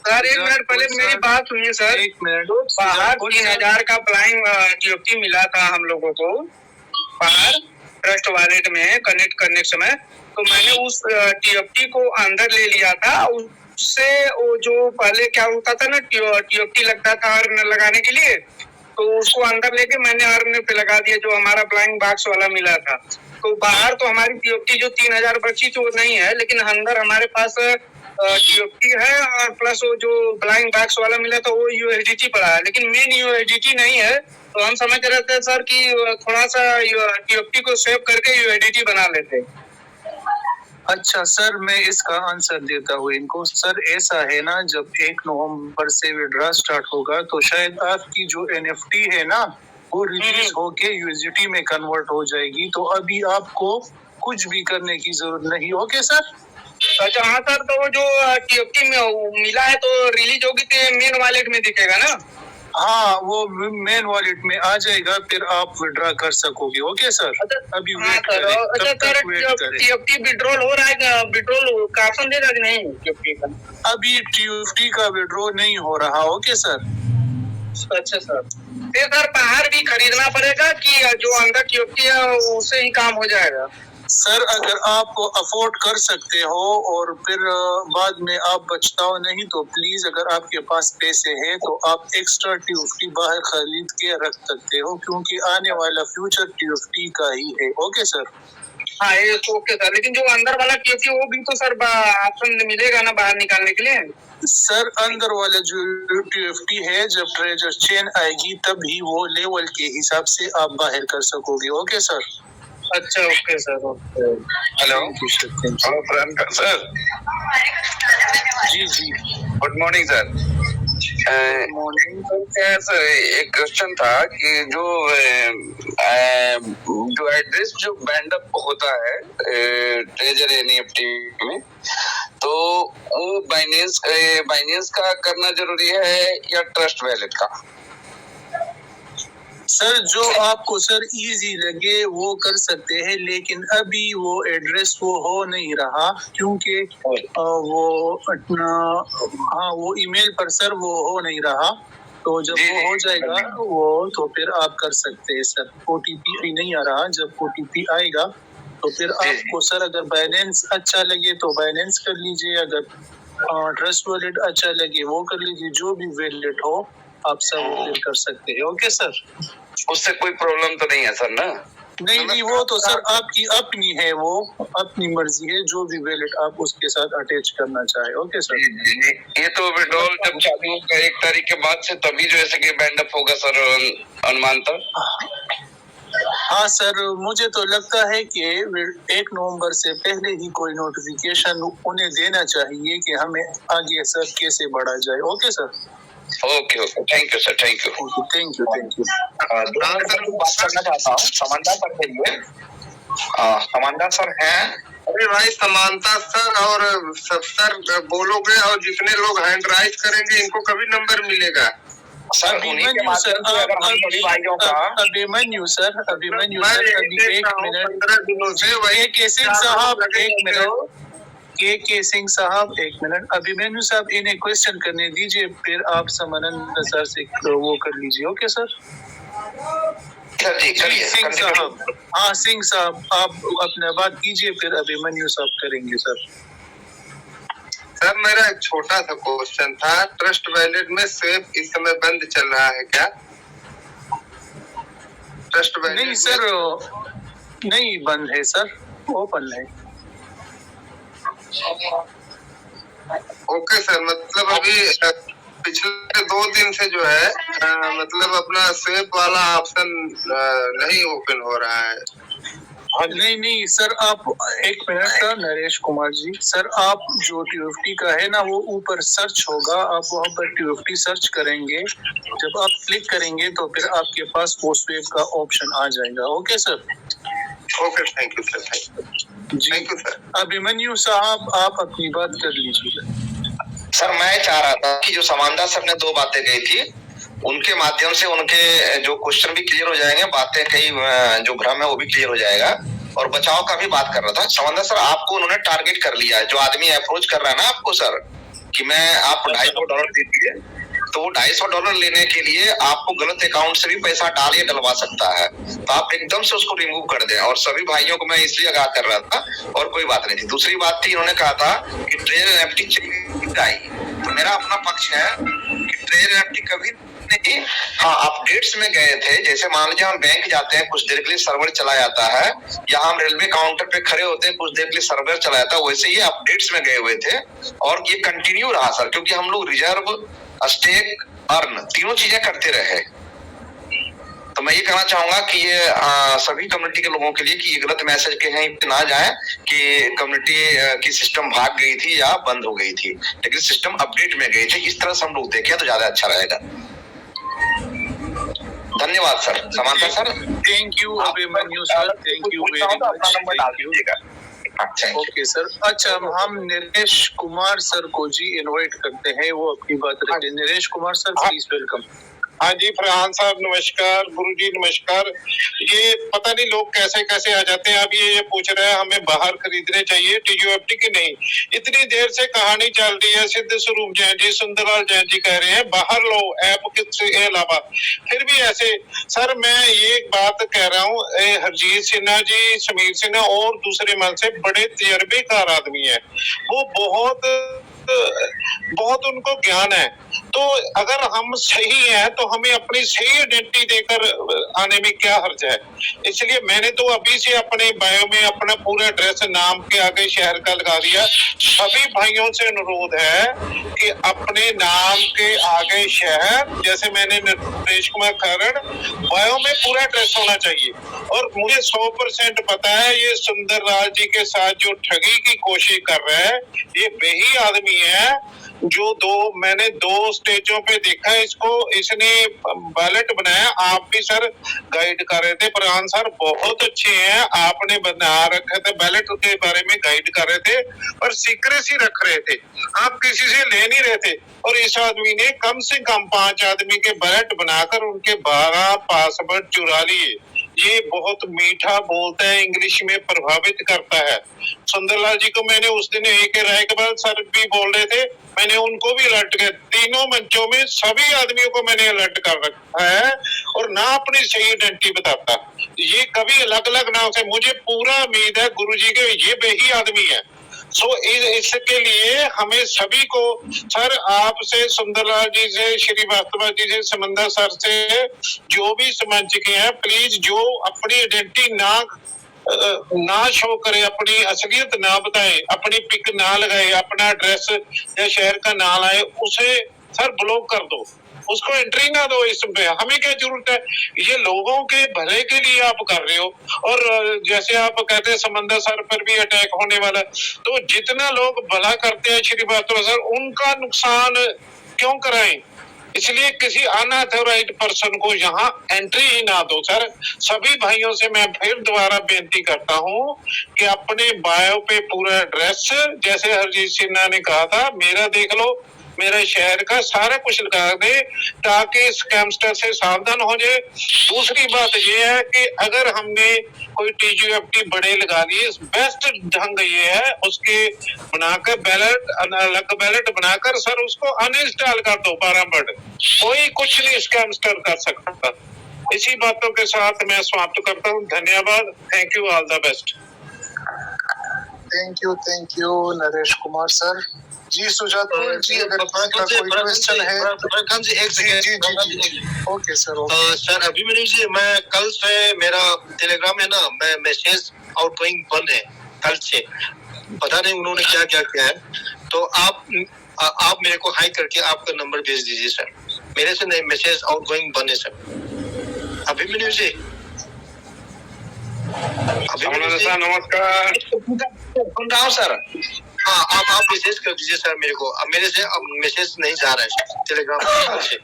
सर। एक मिनट पहले मेरी बात सुनिए सर। एक मिनट, बाहर 3000 का फ्लाइंग टीएफटी मिला था हम लोगों को बाहर ट्रस्ट वॉलेट में कनेक्ट करने के समय, तो मैंने उस टीएफटी को अंदर ले लिया था। उससे वो जो पहले क्या होता था ना, टीएफटी लगता था अर्न लगाने के लिए, तो उसको अंदर लेके मैंने अर्न पे लगा दिया, जो हमारा फ्लाइंग बॉक्स वाला मिला था। तो बाहर तो हमारी टीएफटी जो 3000 बची थी वो नहीं है, लेकिन अंदर हमारे पास टीएफटी है, और प्लस वो जो फ्लाइंग बॉक्स वाला मिला था वो यूएसडीटी पड़ा है, लेकिन मेन यूएसडीटी नहीं है। तो हम समझ रहे थे सर कि थोड़ा सा टीएफटी को सेव करके यूएसडीटी बना लेते। अच्छा सर, मैं इसका आंसर देता हूँ इनको। सर ऐसा है ना, जब 1 नवंबर से विड्रॉ स्टार्ट होगा तो शायद आपकी जो एनएफटी है ना वो रिलीज होके यूएसडीटी में कन्वर्ट हो जाएगी, तो अभी आपको कुछ भी करने की जरूरत नहीं। Okay sir. अच्छा हाँ सर, तो वो जो टीएफटी में मिला है तो रिलीज होगी तो मेन वॉलेट में दिखेगा ना? हाँ, वो मेन वॉलेट में आ जाएगा, फिर आप विड्रॉ कर सकोगे। Okay sir. अभी वेट करें, अच्छा सर, टीएफटी विड्रॉल हो रहा है, विड्रॉल का ऑप्शन देगा कि नहीं टीएफटी का? अभी टीएफटी का विड्रॉ नहीं हो रहा। Okay sir. अच्छा सर, फिर सर बाहर भी खरीदना पड़ेगा कि जो अंदर टीएफटी है उससे ही काम हो जाएगा? सर अगर आप अफोर्ड कर सकते हो और फिर बाद में आप बचताओ नहीं, तो प्लीज अगर आपके पास पैसे हैं तो आप एक्स्ट्रा टीएफटी बाहर खरीद के रख सकते हो, क्योंकि आने वाला फ्यूचर टीएफटी का ही है। Okay sir. हाँ ये तो ओके सर, लेकिन जो अंदर वाला टीएफटी वो भी तो सर ऑप्शन मिलेगा ना बाहर निकालने के लिए? सर अंदर वाला जो टीएफटी है, जब ट्रेजर चेन आएगी तभी वो लेवल के हिसाब से आप बाहर कर सकोगे। Okay sir. अच्छा okay sir, okay. Hello Priyanka sir. जी गुड मॉर्निंग सर। सर एक क्वेश्चन था कि जो एड्रेस जो बैंड अप होता है ट्रेजर एनईएफटी में, तो वो बाइनेंस का करना जरूरी है या ट्रस्ट वॉलेट का? सर जो आपको सर इजी लगे वो कर सकते हैं, लेकिन अभी वो एड्रेस वो हो नहीं रहा, क्योंकि वो ईमेल पर सर वो हो नहीं रहा। तो जब वो हो जाएगा वो तो फिर आप कर सकते हैं सर। ओटीपी भी नहीं आ रहा, जब ओटीपी आएगा तो फिर आपको सर अगर बाइनेंस अच्छा लगे तो बाइनेंस कर लीजिए, अगर ट्रस्ट वॉलेट अच्छा लगे वो कर लीजिए, जो भी वॉलेट हो आप सब कर सकते हैं। Okay sir. उससे कोई प्रॉब्लम तो नहीं है सर ना? नहीं, वो तो सर आपकी अपनी है, वो अपनी मर्जी है, जो भी वॉलेट आप उसके साथ अटैच करना चाहे। Okay sir. ये तो विड्रॉल जब चालू होगा 1 तारीख के बाद से, तभी जो ऐसे कि बैंड अप होगा सर अनुमानतः? हाँ सर, मुझे तो लगता है कि 1 नवंबर से पहले ही कोई नोटिफिकेशन उन्हें देना चाहिए कि हमें आगे सर कैसे बढ़ा जाए। Okay sir. Okay thank you sir, thank you. Thank you. Sir बात करना चाहता हूँ समानता सर के लिए। समानता सर हैं? अरे भाई समानता सर और सर बोलोगे और जितने लोग हैंड राइज करेंगे इनको कभी नंबर मिलेगा। सर उन्हीं के माध्यम से अगर हम सभी भाइयों का अभिमन्यु सर अभी 1 मिनट। 15 दिनों से वही के सिंह साहब 1 मिनट। के सिंह साहब 1 मिनट। अभिमन्यु साहब इन्हें क्वेश्चन करने दीजिए, फिर आप समानंद सर से वो कर लीजिए। Okay sir. सर जी करिए। सिंह साहब, हाँ सिंह साहब आप अपना बात कीजिए, फिर अभिमन्यु साहब करेंगे सर। सर मेरा एक छोटा सा क्वेश्चन था, ट्रस्ट वैलेट में स्वेप इस समय बंद चल रहा है क्या? ट्रस्ट वैलेट नहीं सर, नहीं बंद है सर, ओपन है। ओके सर, मतलब अभी पिछले 2 दिन से जो है मतलब अपना स्वेप वाला ऑप्शन नहीं ओपन हो रहा है। नहीं सर, आप एक minute sir, Naresh Kumar ji sir, आप जो TUFT का है ना वो ऊपर सर्च होगा, आप वहाँ पर TUFT सर्च करेंगे, जब आप क्लिक करेंगे तो फिर आपके पास वो स्वेप का ऑप्शन आ जाएगा। Okay sir. Okay, thank you sir, thank you sir. Abhimanyu साहब आप अपनी बात कर लीजिए। सर मैं चाह रहा था कि जो समानदार सर ने 2 बातें कही थी उनके माध्यम से उनके जो क्वेश्चन भी क्लियर हो जाएंगे, बातें कई जो भ्रम है वो भी क्लियर हो जाएगा, और बचाव का भी बात कर रहा था। समानदार सर आपको उन्होंने टारगेट कर लिया है, जो आदमी अप्रोच कर रहा है ना आपको सर कि मैं आप $250 दीजिए, तो वो $250 लेने के लिए आपको गलत अकाउंट से भी पैसा डलवा सकता है, तो आप एकदम से उसको रिमूव कर दें। और सभी भाइयों को मैं इसलिए आगाह कर रहा था और कोई बात नहीं थी। दूसरी बात थी, इन्होंने कहा था कि ट्रेजर एनएफटी चेक आई, तो मेरा अपना पक्ष है कि ट्रेजर एनएफटी कभी नहीं, हाँ अपडेट्स में गए थे। जैसे मान लीजिए हम बैंक जाते हैं, कुछ देर के लिए सर्वर चला जाता है, या हम रेलवे काउंटर पे खड़े होते हैं, कुछ देर के लिए सर्वर चला जाता है, वैसे ये अपडेट्स में गए हुए थे और ये कंटिन्यू रहा सर, क्योंकि हम लोग रिजर्व, स्टेक, अर्न तीनों चीजें करते रहे। तो मैं ये कहना चाहूंगा कि ये सभी कम्युनिटी के लोगों के लिए कि ये गलत मैसेज के हैं ना जाए कि कम्युनिटी की सिस्टम भाग गई थी या बंद हो गई थी, लेकिन सिस्टम अपडेट में गई थी। इस तरह से हम लोग देखें तो ज्यादा अच्छा रहेगा। धन्यवाद सर। समानता sir, thank you Abhimanyu sir, thank you very much. Okay sir. अच्छा, हम नरेश कुमार सर को जी इनवाइट करते हैं, वो अपनी बात रखें। Naresh Kumar sir please welcome. हाँ जी, फरहान साहब नमस्कार, गुरुजी नमस्कार। ये पता नहीं लोग कैसे कैसे आ जाते हैं। अब ये पूछ रहे हैं हमें बाहर खरीदने चाहिए TUFT की नहीं। इतनी देर से कहानी चल रही है, सिद्ध स्वरूप जैन जी, सुंदरलाल जैन जी कह रहे हैं बाहर लो ऐप के अलावा, फिर भी ऐसे। सर मैं ये बात कह रहा हूँ, हरजीत सिन्हा जी, समीर सिन्हा और दूसरे मन से बड़े तजर्बेकार आदमी है, वो बहुत उनको ज्ञान है। तो अगर हम सही हैं तो हमें अपनी सही आइडेंटिटी देकर आने में क्या हर्ज है। इसलिए मैंने तो अभी से अपने बायो में अपना पूरा एड्रेस, नाम के आगे शहर का लगा दिया। सभी भाइयों से अनुरोध है कि अपने नाम के आगे शहर, जैसे मैंने नरेश कुमार खरड़, बायो में पूरा एड्रेस होना चाहिए। और मुझे 100% पता है ये सुंदरलाल जी के साथ जो ठगी की कोशिश कर रहे हैं, ये वही आदमी है जो मैंने 2 स्टेजों पे देखा इसको, इसने बैलेट बनाया। आप भी सर गाइड कर रहे थे, प्रधान सर बहुत अच्छे हैं, आपने बना रखे थे बैलेट के बारे में गाइड कर रहे थे, और सीक्रेसी रख रहे थे, आप किसी से ले नहीं रहे थे। और इस आदमी ने कम से कम 5 आदमी के बैलेट बनाकर उनके 12 पासवर्ड चुरा लिए। ये बहुत मीठा बोलता है, इंग्लिश में प्रभावित करता है। सुंदरलाल जी को मैंने उस दिन एक राय के बाद सर भी बोल रहे थे, मैंने उनको भी अलर्ट किया, तीनों मंचों में सभी आदमियों को मैंने अलर्ट कर रखा है, और ना अपनी सही आइडेंटिटी बताता। ये कभी अलग अलग नाम से, मुझे पूरा उम्मीद है गुरुजी के ये वही आदमी है। इसके लिए हमें सभी को, सर आपसे, सुंदरलाल जी से, श्रीवास्तव जी से, समंदर सर से, जो भी समझ के हैं, प्लीज जो अपनी आइडेंटिटी ना शो करे, अपनी असलियत ना बताए, अपनी पिक ना लगाए, अपना एड्रेस या शहर का ना लाए, उसे सर ब्लॉक कर दो, उसको एंट्री ना दो इसमें। हमें क्या जरूरत है, ये लोगों के भले के लिए आप कर रहे हो। और जैसे आप कहते हैं समंदर सर पर भी अटैक होने वाला, तो जितना लोग भला करते हैं श्रीवास्तव सर, उनका नुकसान क्यों कराएं। इसलिए किसी अनऑथराइज्ड पर्सन को यहाँ एंट्री ही ना दो। सर सभी भाइयों से मैं फिर दोबारा बेनती करता हूँ कि अपने बायो पे पूरा एड्रेस, जैसे हरजीत सिन्हा ने कहा था, मेरा देख लो, मेरे शहर का सारा कुछ लगा दे, ताकि स्कैमस्टर से सावधान हो जाए। दूसरी बात ये है कि अगर हमने कोई TUFT बड़े लगा लिए, बेस्ट ढंग ये है उसके बनाकर बैलेट, अलग बैलेट बनाकर सर उसको अनइंस्टॉल कर दो 12 वर्ड, कोई कुछ नहीं स्कैमस्टर कर सकता। इसी बातों के साथ मैं समाप्त करता हूँ। धन्यवाद। Thank you, all the best. Thank you Naresh Kumar sir. जी सुजातपुर जी, अगर किसी का कोई क्वेश्चन है। एक सेकंड। जी okay sir. Sir Abhimanyu ji, मैं कल से मेरा टेलीग्राम है ना, मैं मैसेज आउटगोइंग बंद है कल से, पता नहीं उन्होंने क्या क्या किया है। तो आप मेरे को हाई करके आपका नंबर भेज दीजिए सर। मेरे से नहीं, मैसेज आउटगोइंग बंद है सर। अभिमन्यु जी, नमस्कार। सुन रहा हूँ सर। हाँ, आप मैसेज कर दीजिए सर मेरे को। अब मेरे से मैसेज नहीं जा रहा है टेलीग्राम से।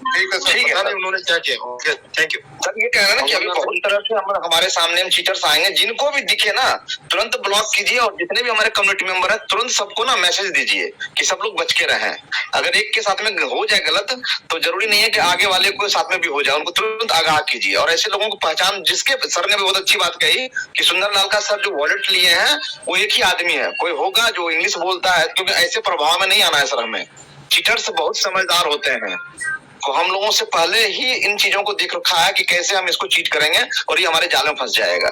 ठीक है सर, ठीक है, पता नहीं उन्होंने क्या किया। Okay, thank you sir. ये कह रहे हैं ना कि अभी बहुत तरह से हमारे सामने हम चीटर्स आएंगे, जिनको भी दिखे ना तुरंत ब्लॉक कीजिए, और जितने भी हमारे कम्युनिटी मेंबर है तुरंत सबको ना मैसेज दीजिए कि सब लोग बच के रहें। अगर एक के साथ में हो जाए गलत, तो जरूरी नहीं है कि आगे वाले को साथ में भी हो जाए, उनको तुरंत आगाह कीजिए। और ऐसे लोगों को पहचान, जिसके सर ने भी बहुत अच्छी बात कही कि सुंदरलाल का सर जो वॉलेट लिए हैं वो एक ही आदमी है, कोई होगा जो इंग्लिश बोलता है, क्योंकि ऐसे प्रभाव में नहीं आना है सर हमें। चीटर्स बहुत समझदार होते हैं, तो हम लोगों से पहले ही इन चीजों को देख रखा है कि कैसे हम इसको चीट करेंगे और ये हमारे जाल में फंस जाएगा।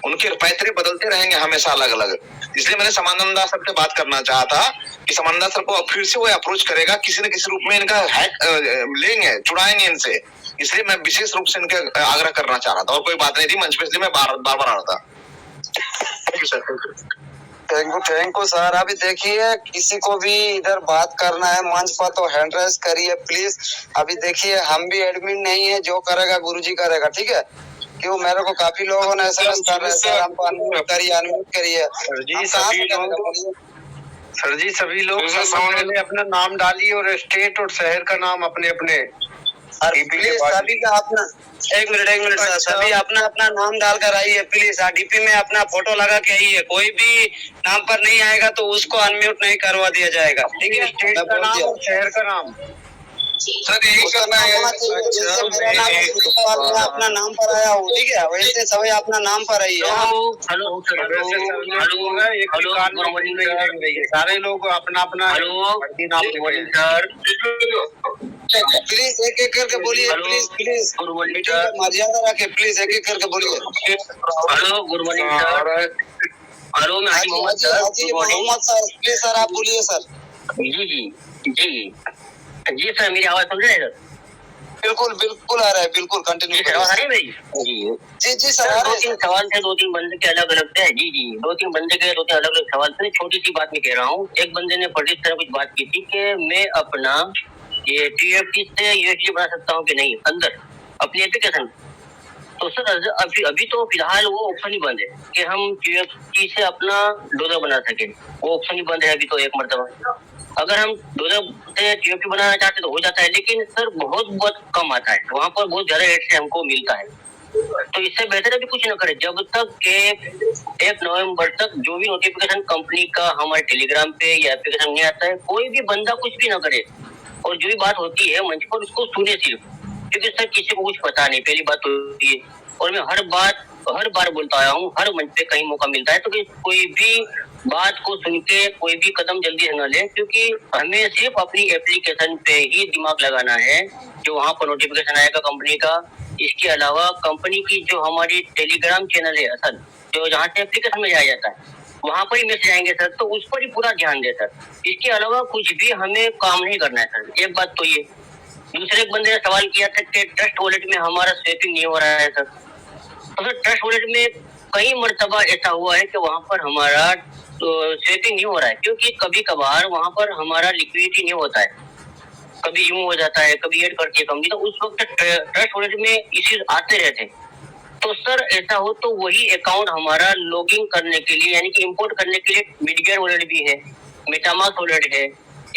उनके पैतरे बदलते रहेंगे हमेशा अलग अलग। इसलिए मैंने समानंदा सर से बात करना चाहा था कि समानंदा सर को फिर से वो अप्रोच करेगा, किसी न किसी रूप में इनका हैक लेंगे, चुराएंगे इनसे। इसलिए मैं विशेष रूप से इनके आग्रह करना चाह रहा था, और कोई बात नहीं थी मंच पे, इसलिए मैं बार बार आ रहा था। Thank you sir. Thank you sir. अभी देखिए, किसी को भी इधर बात करना है मंच पर तो हैंड रेज करिए प्लीज। अभी देखिए, हम भी एडमिन नहीं है, जो करेगा गुरुजी करेगा, ठीक है। क्यों मेरे को काफी लोगों ने एसएमएस कर रहे हैं, हमको अनम्यूट करिए। सर जी सभी लोग पहले अपना नाम डालिए और स्टेट और शहर का नाम अपने अपने प्लीज सभी का अपना, एक मिनट सर, सभी अपना अपना नाम डालकर आइए प्लीज। डीपी में अपना फोटो लगा के आइए। कोई भी नाम पर नहीं आएगा तो उसको अनम्यूट नहीं करवा दिया जाएगा, ठीक है। स्टेट का नाम और शहर का नाम सर यही करना है। जैसे मेरा नाम अपना नाम पर आया हूँ, ठीक है, वैसे सभी अपना नाम पर आइए। सारे लोग अपना अपना प्लीज एक एक करके बोलिए, प्लीज मर्यादा रखे, प्लीज एक एक करके बोलिए। Hello, good morning sir. Hello, मैं मोहम्मद सर, प्लीज सर आप बोलिए सर। जी सर, मेरी आवाज सुन रहे हैं सर? बिल्कुल आ रहा है, बिल्कुल कंटिन्यू करिए। आवाज आ रही है मेरी? जी सर। दो तीन सवाल थे, दो तीन बंदे के अलग अलग थे। जी, दो तीन बंदे के दो तीन अलग अलग सवाल थे। छोटी सी बात मैं कह रहा हूँ। एक बंदे ने पढ़ी तरह कुछ बात की थी कि मैं अपना ये TFT से USD बना सकता हूँ कि नहीं अंदर अपनी एप्लीकेशन। तो सर अभी तो फिलहाल वो ऑप्शन ही बंद है कि हम TFT से अपना डॉलर बना सके। वो ऑप्शन ही बंद है अभी तो एक मरतबा। अगर हम डॉलर से TFT बनाना चाहते तो हो जाता है, लेकिन सर बहुत कम आता है, वहाँ पर बहुत ज्यादा रेट से हमको मिलता है। तो इससे बेहतर है कि कुछ न करे जब तक के 1 नवंबर तक जो भी नोटिफिकेशन कंपनी का हमारे टेलीग्राम पे या एप्लीकेशन नहीं आता है, कोई भी बंदा कुछ भी न करे, और जो भी बात होती है मंच पर उसको सुने सिर्फ, क्योंकि सर किसी को कुछ पता नहीं, पहली बात तो ये। और मैं हर बार बोलता आया हूँ, हर मंच पे कहीं मौका मिलता है तो कोई भी बात को सुन के कोई भी कदम जल्दी से न ले, क्योंकि हमें सिर्फ अपनी एप्लीकेशन पे ही दिमाग लगाना है, जो वहाँ पर नोटिफिकेशन आएगा कंपनी का। इसके अलावा कंपनी की जो हमारी टेलीग्राम चैनल है असल, जो जहाँ से एप्लीकेशन में जाया जाता है, वहाँ पर ही मैसेज आएंगे सर, तो उस पर ही पूरा ध्यान दे सर। इसके अलावा कुछ भी हमें काम नहीं करना है सर। एक बात तो ये। दूसरे एक बंदे ने सवाल किया था कि ट्रस्ट वॉलेट में हमारा स्वेपिंग नहीं हो रहा है सर। तो सर ट्रस्ट वॉलेट में कई मरतबा ऐसा हुआ है कि वहाँ पर हमारा स्वेपिंग नहीं हो रहा है, क्योंकि कभी कभार वहाँ पर हमारा लिक्विडिटी नहीं होता है, कभी यूं हो जाता है, कभी ऐड करती है कंपनी, तो उस वक्त ट्रस्ट वॉलेट में इश्यूज आते रहते हैं। तो सर ऐसा हो तो वही अकाउंट हमारा लॉगिंग करने के लिए, यानी कि इंपोर्ट करने के लिए मिडगेट वॉलेट भी है, मेटामास्क वॉलेट है,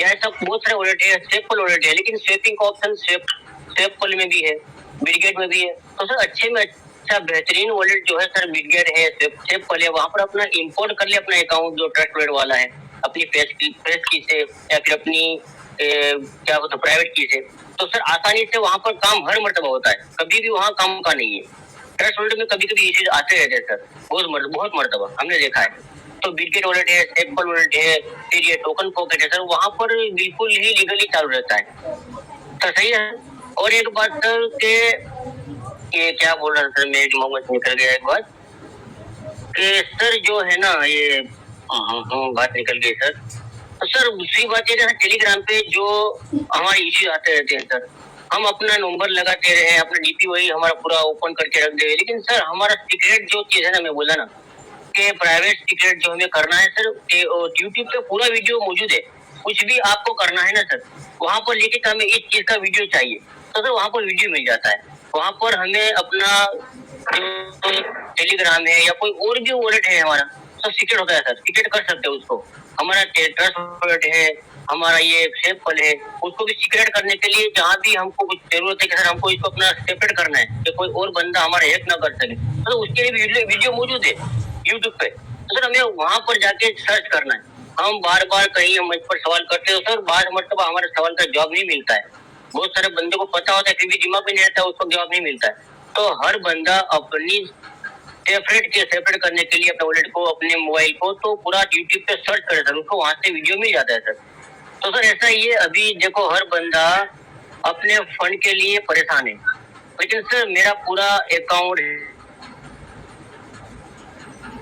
या ऐसा बहुत सारे वॉलेट है, स्वेपल वॉलेट है, लेकिन स्वेपिंग का ऑप्शन स्वेपल में भी है, मिडगेट में भी है। तो सर अच्छे में अच्छा बेहतरीन वॉलेट जो है सर मिडगेट है, स्वेपल है, वहाँ पर अपना इंपोर्ट कर ले अपना अकाउंट जो ट्रस्ट वॉलेट वाला है, अपनी फेस की से या फिर अपनी क्या बोलते प्राइवेट की से। तो सर आसानी से वहाँ पर काम हर मर्तबा होता है, कभी भी वहाँ काम का नहीं है। ट्रस्ट वॉलेट में कभी कभी इश्यूज आते रहते हैं सर, बहुत मर्तबा हमने देखा है। तो बिटगेट वॉलेट है, स्टेपल वॉलेट है, फिर ये टोकन पॉकेट है सर, वहाँ पर बिल्कुल ही लीगली चालू रहता है सर, सही है। और एक बात सर के कि क्या बोल रहा था सर, मेरे दिमाग में निकल गया एक बात कि सर जो है ना ये बात निकल गई सर। तो सर दूसरी बात ये है टेलीग्राम पे जो हमारे इश्यू आते रहते हैं सर, हम अपना नंबर लगाते रहे, अपना डीपी वही हमारा पूरा ओपन करके रख दे, लेकिन सर हमारा सीक्रेट जो चीज है ना, मैं बोला ना कि प्राइवेट सीक्रेट जो हमें करना है सर, यूट्यूब पे पूरा वीडियो मौजूद है, कुछ भी आपको करना है ना सर, वहाँ पर लिखे कि हमें इस चीज का वीडियो चाहिए तो सर वहाँ पर वीडियो मिल जाता है। वहाँ पर हमें अपना जो टेलीग्राम है या कोई और भी वॉलेट है हमारा, सब सीक्रेट होता है सर, सीक्रेट कर सकते हैं उसको। हमारा ट्रस्ट वॉलेट है, हमारा ये सेफल है, उसको भी सीक्रेट करने के लिए जहाँ भी हमको कुछ जरूरत है कि सर हमको इसको अपना सेपरेट करना है कि कोई और बंदा हमारा हैक ना कर सके, तो उसके लिए वीडियो मौजूद है यूट्यूब पे। तो सर हमें वहाँ पर जाके सर्च करना है। हम बार बार कहीं हम इस पर सवाल करते हो सर, बार मरतबा हमारे सवाल का जवाब नहीं मिलता है। बहुत सारे बंदे को पता होता है फिर भी दिमाग में नहीं रहता है, उसको जवाब नहीं मिलता है। तो हर बंदा अपनी सेपरेट करने के लिए अपने वॉलेट को, अपने मोबाइल को, तो पूरा यूट्यूब पे सर्च करे सर, उसको वहां से वीडियो मिल जाता है सर। तो सर ऐसा ही है, अभी देखो हर बंदा अपने फंड के लिए परेशान है, लेकिन सर मेरा पूरा अकाउंट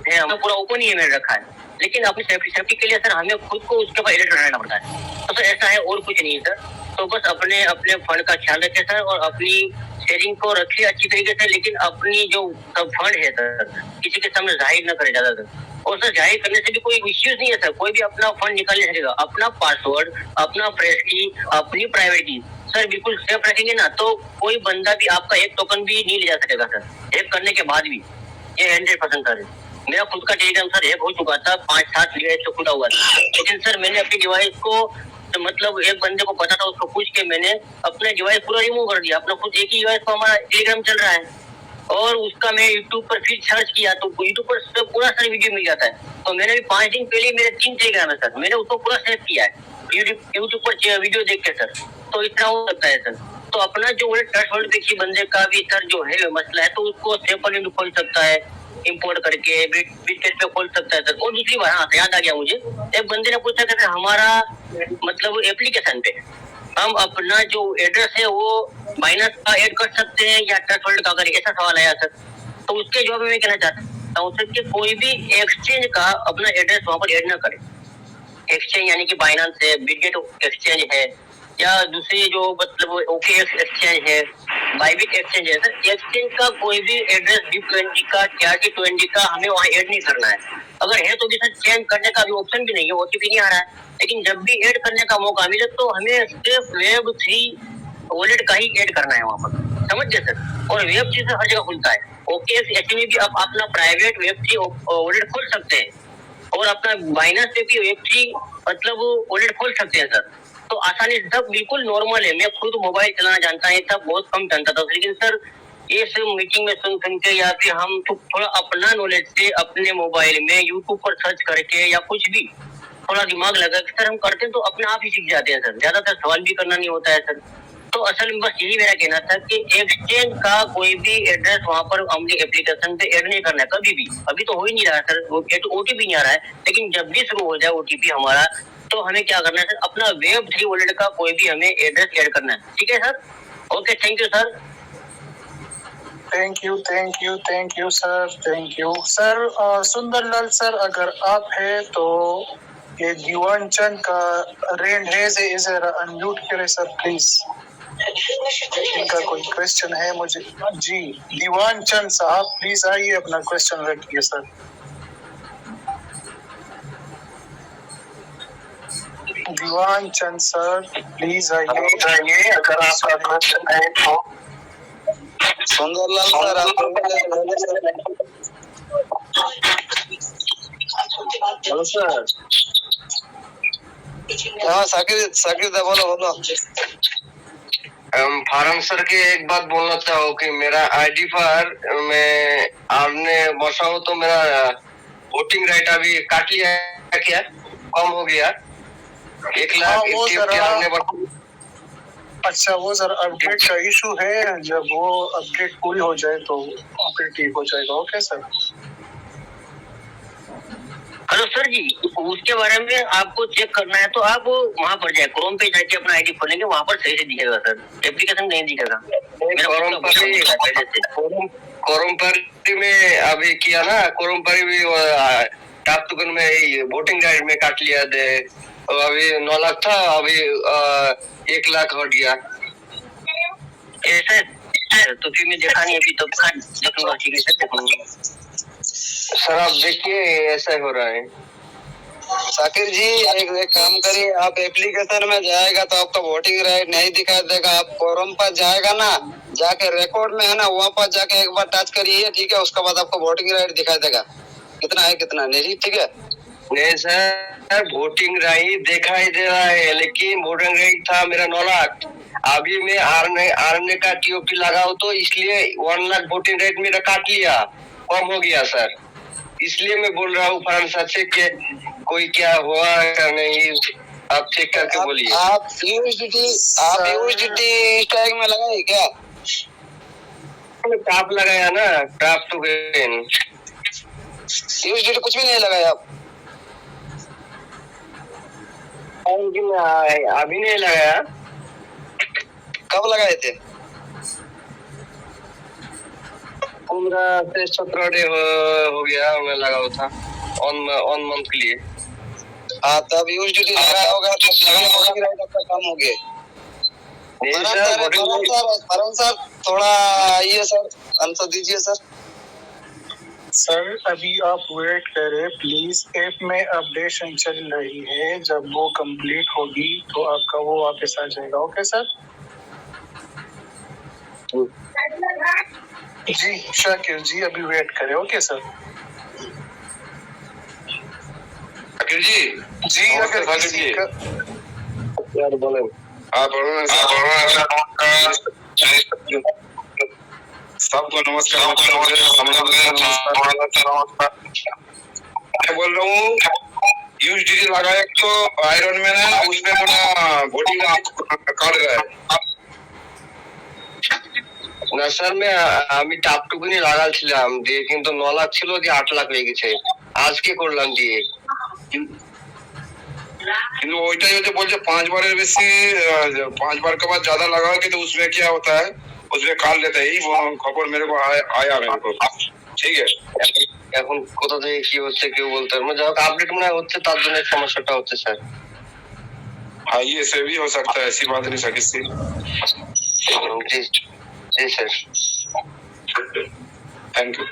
है, हमें पूरा ओपन ही मैंने रखा है, लेकिन अपनी सेफ्टी के लिए सर हमें खुद को उसके ऊपर एडिट रहना पड़ता है। तो सर ऐसा है और कुछ नहीं है सर। तो बस अपने फंड का ख्याल रखें सर, और अपनी शेयरिंग को रखिए अच्छी तरीके से, लेकिन अपनी जो फंड है सर किसी के सामने जाहिर न करे ज्यादा सर। और सर जाहिर करने से भी कोई इश्यूज नहीं है सर, कोई भी अपना फंड निकाल नहीं सकेगा। अपना पासवर्ड, अपना फ्रेश की, अपनी प्राइवेट की सर बिल्कुल सेफ रखेंगे ना, तो कोई बंदा भी आपका एक टोकन भी नहीं ले जा सकेगा सर, हैक करने के बाद भी। ये 100% सर है। मेरा खुद का टेलीग्राम सर हैक हो चुका था, 5-7 डिवाइस से खुला हुआ था, लेकिन सर मैंने अपनी डिवाइस को, तो मतलब एक बंदे को पता था, उसको पूछ के मैंने अपना डिवाइस पूरा रिमूव कर दिया। अपना खुद एक ही डिवाइस पर हमारा टेलीग्राम चल रहा है, और उसका मैं यूट्यूब पर फिर सर्च किया तो यूट्यूब पर पूरा सारा वीडियो मिल जाता है। तो मैंने भी 5 दिन पहले मेरे 3 टेलीग्राम है सर, मैंने उसको पूरा सेव किया है यूट्यूब पर वीडियो देख के सर। तो इतना हो सकता है सर। तो अपना जो ट्रस्ट वर्ल्ड किसी बंदे का भी सर जो है मसला है, तो उसको सेपल खोल सकता है, इंपोर्ट करके बिटकेट पे खोल सकता है सर। और दूसरी बात, हाँ याद आ गया मुझे, एक बंदे ने पूछा कि हमारा मतलब एप्लीकेशन पे हम अपना जो एड्रेस है वो बाइनेंस का ऐड कर सकते हैं या ट्रस्ट वर्ल्ड का, अगर ऐसा सवाल आया सर, तो उसके जवाब में मैं कहना चाहता हूँ सर कि कोई भी एक्सचेंज का अपना एड्रेस वहाँ पर ऐड ना करे। एक्सचेंज यानी कि बाइनेंस है, बिटगेट एक्सचेंज है, या दूसरी जो मतलब OKX एक्सचेंज है, बाइबिट एक्सचेंज है सर, एक्सचेंज का कोई भी एड्रेस BIP20 का, TRT20 का हमें वहाँ ऐड नहीं करना है। अगर है तो भी सर चेंज करने का भी ऑप्शन भी नहीं है, OTP नहीं आ रहा है, लेकिन जब भी ऐड करने का मौका मिले तो हमें सिर्फ Web3 वॉलेट का ही ऐड करना है वहाँ पर, समझ गए सर। और Web3 से हर जगह खुलता है, OKX एक्सचेंज में भी आप अपना प्राइवेट Web3 वॉलेट खोल सकते हैं, और अपना बाइनेंस पे भी Web3 मतलब वॉलेट खोल सकते हैं सर। तो आसानी से सब बिल्कुल नॉर्मल है। मैं खुद मोबाइल चलाना जानता है, सब बहुत कम जानता था, लेकिन सर ये सब मीटिंग में सुन के या फिर हम तो थोड़ा अपना नॉलेज से अपने मोबाइल में यूट्यूब पर सर्च करके या कुछ भी थोड़ा दिमाग लगा के सर हम करते हैं तो अपने आप ही सीख जाते हैं सर। ज्यादातर सवाल भी करना नहीं होता है सर। तो असल में बस यही मेरा कहना था कि एक्सचेंज का कोई भी एड्रेस वहाँ पर हमने एप्लीकेशन पे ऐड नहीं करना है कभी भी। अभी तो हो ही नहीं रहा सर, OTP नहीं आ रहा है, लेकिन जब भी शुरू हो जाए OTP हमारा, तो हमें क्या करना है सर, अपना Web3 वॉलेट का कोई भी हमें एड्रेस ऐड करना है। ठीक है sir, okay, thank you sir. Thank you sir. Sundarlal sir, अगर आप है तो ये दीवान चंद का रेंड है इसे अनम्यूट करें सर प्लीज। इनका कोई क्वेश्चन है मुझे जी। दीवान चंद साहब प्लीज आइए, अपना क्वेश्चन रखिए sir. Diwan Chand sir please आइए, अगर आपका क्वेश्चन है तो। सुंदरलाल सर आप हेलो सर। हाँ साकिर बोलो। फारम सर के एक बात बोलना चाहो कि मेरा ID पर मैं आपने बसा हो तो मेरा वोटिंग राइट अभी काट लिया है क्या, कम हो गया 1 लाख। अच्छा वो सर अपडेट का इशू है, जब वो अपडेट पूरी हो जाए तो फिर ठीक हो जाएगा। Okay sir. हेलो सर जी, उसके बारे में आपको चेक करना है तो आप वहाँ पर जाए, क्रोम पे जाके अपना ID खोलेंगे, वहाँ पर सही से दिखेगा सर, एप्लीकेशन नहीं दिखेगा। कोरमपरी में अभी किया ना, कोरमपरी भी टापटुकन में वोटिंग राइट में काट लिया दे, तो अभी 9 लाख था, अभी 1 लाख हो गया। कैसे? तो फिर मैं देखा नहीं अभी, तो देखूंगा, ठीक है सर, देखूंगा। सर आप देखिए ऐसा हो रहा है। साकिर जी एक काम करिए, आप एप्लीकेशन में जाएगा तो आपका वोटिंग राइट नहीं दिखा देगा। आप फोरम पर जाएगा ना, जाके रिकॉर्ड में है ना, वहाँ पर जाके एक बार टच करिए, ठीक है, उसके बाद आपको वोटिंग राइट दिखाई देगा कितना है कितना नहीं, ठीक है। नहीं सर, वोटिंग राइट दिखाई दे रहा है, लेकिन वोटिंग राइट था मेरा 9 लाख। अभी मैं आरने का टीओपी लगाओ तो इसलिए 1 लाख वोटिंग राइट मेरा काट लिया, कम हो गया सर। इसलिए मैं बोल रहा हूँ फरहान सर से कि कोई क्या हुआ या नहीं, आप चेक करके बोलिए। आप यूएसडीटी टैग में लगाए क्या? टाप लगाया ना, टाप टू गेन। यूएसडीटी कुछ भी नहीं लगाया आप? अभी नहीं लगाया। कब लगाए थे? 15 से 17 डे हो गया मैं लगाया था, ऑन मंथ के लिए। हाँ, तब यूएसडीटी लगाया होगा, तब लगाया होगा कि आपका काम हो गया। फरहान सर थोड़ा ये सर आंसर दीजिए सर। सर अभी आप वेट करें प्लीज, ऐप में अपडेशन चल रही है, जब वो कंप्लीट होगी तो आपका वो वापस आ जाएगा। ओके सर जी, शाकिर जी अभी वेट करें। ओके सर शाकिर जी अगर किसी का यार बोले सबको नमस्कार। मैं बोल रहा हूँ यूएसडीटी लगाया तो आयरन मैन है, उसमें थोड़ा वोटिंग काट रहा है না স্যার আমি টাপটুকুনি লাগাচ্ছিলাম দিয়ে, কিন্তু 9 লাখ ছিল যে 8 লাখ হয়ে গেছে, আজকে করলাম দিয়ে। কিন্তু ওইটাই হচ্ছে বলছে 5 बार বেশি, 5 बार के बाद ज्यादा लगाओ कि तो उसमें क्या होता है, उसमें काट लेते ही वो खबर मेरे को आया मेरे को, ठीक है। এখন কোথা থেকে কি হচ্ছে কেউ বলতে পারবে না, যাই হোক আপডেট মনে হচ্ছে তার জন্য সমস্যাটা হচ্ছে স্যার। हाँ ये से भी हो सकता है, ऐसी बात नहीं सकी सी। जी जी सर, थैंक यू।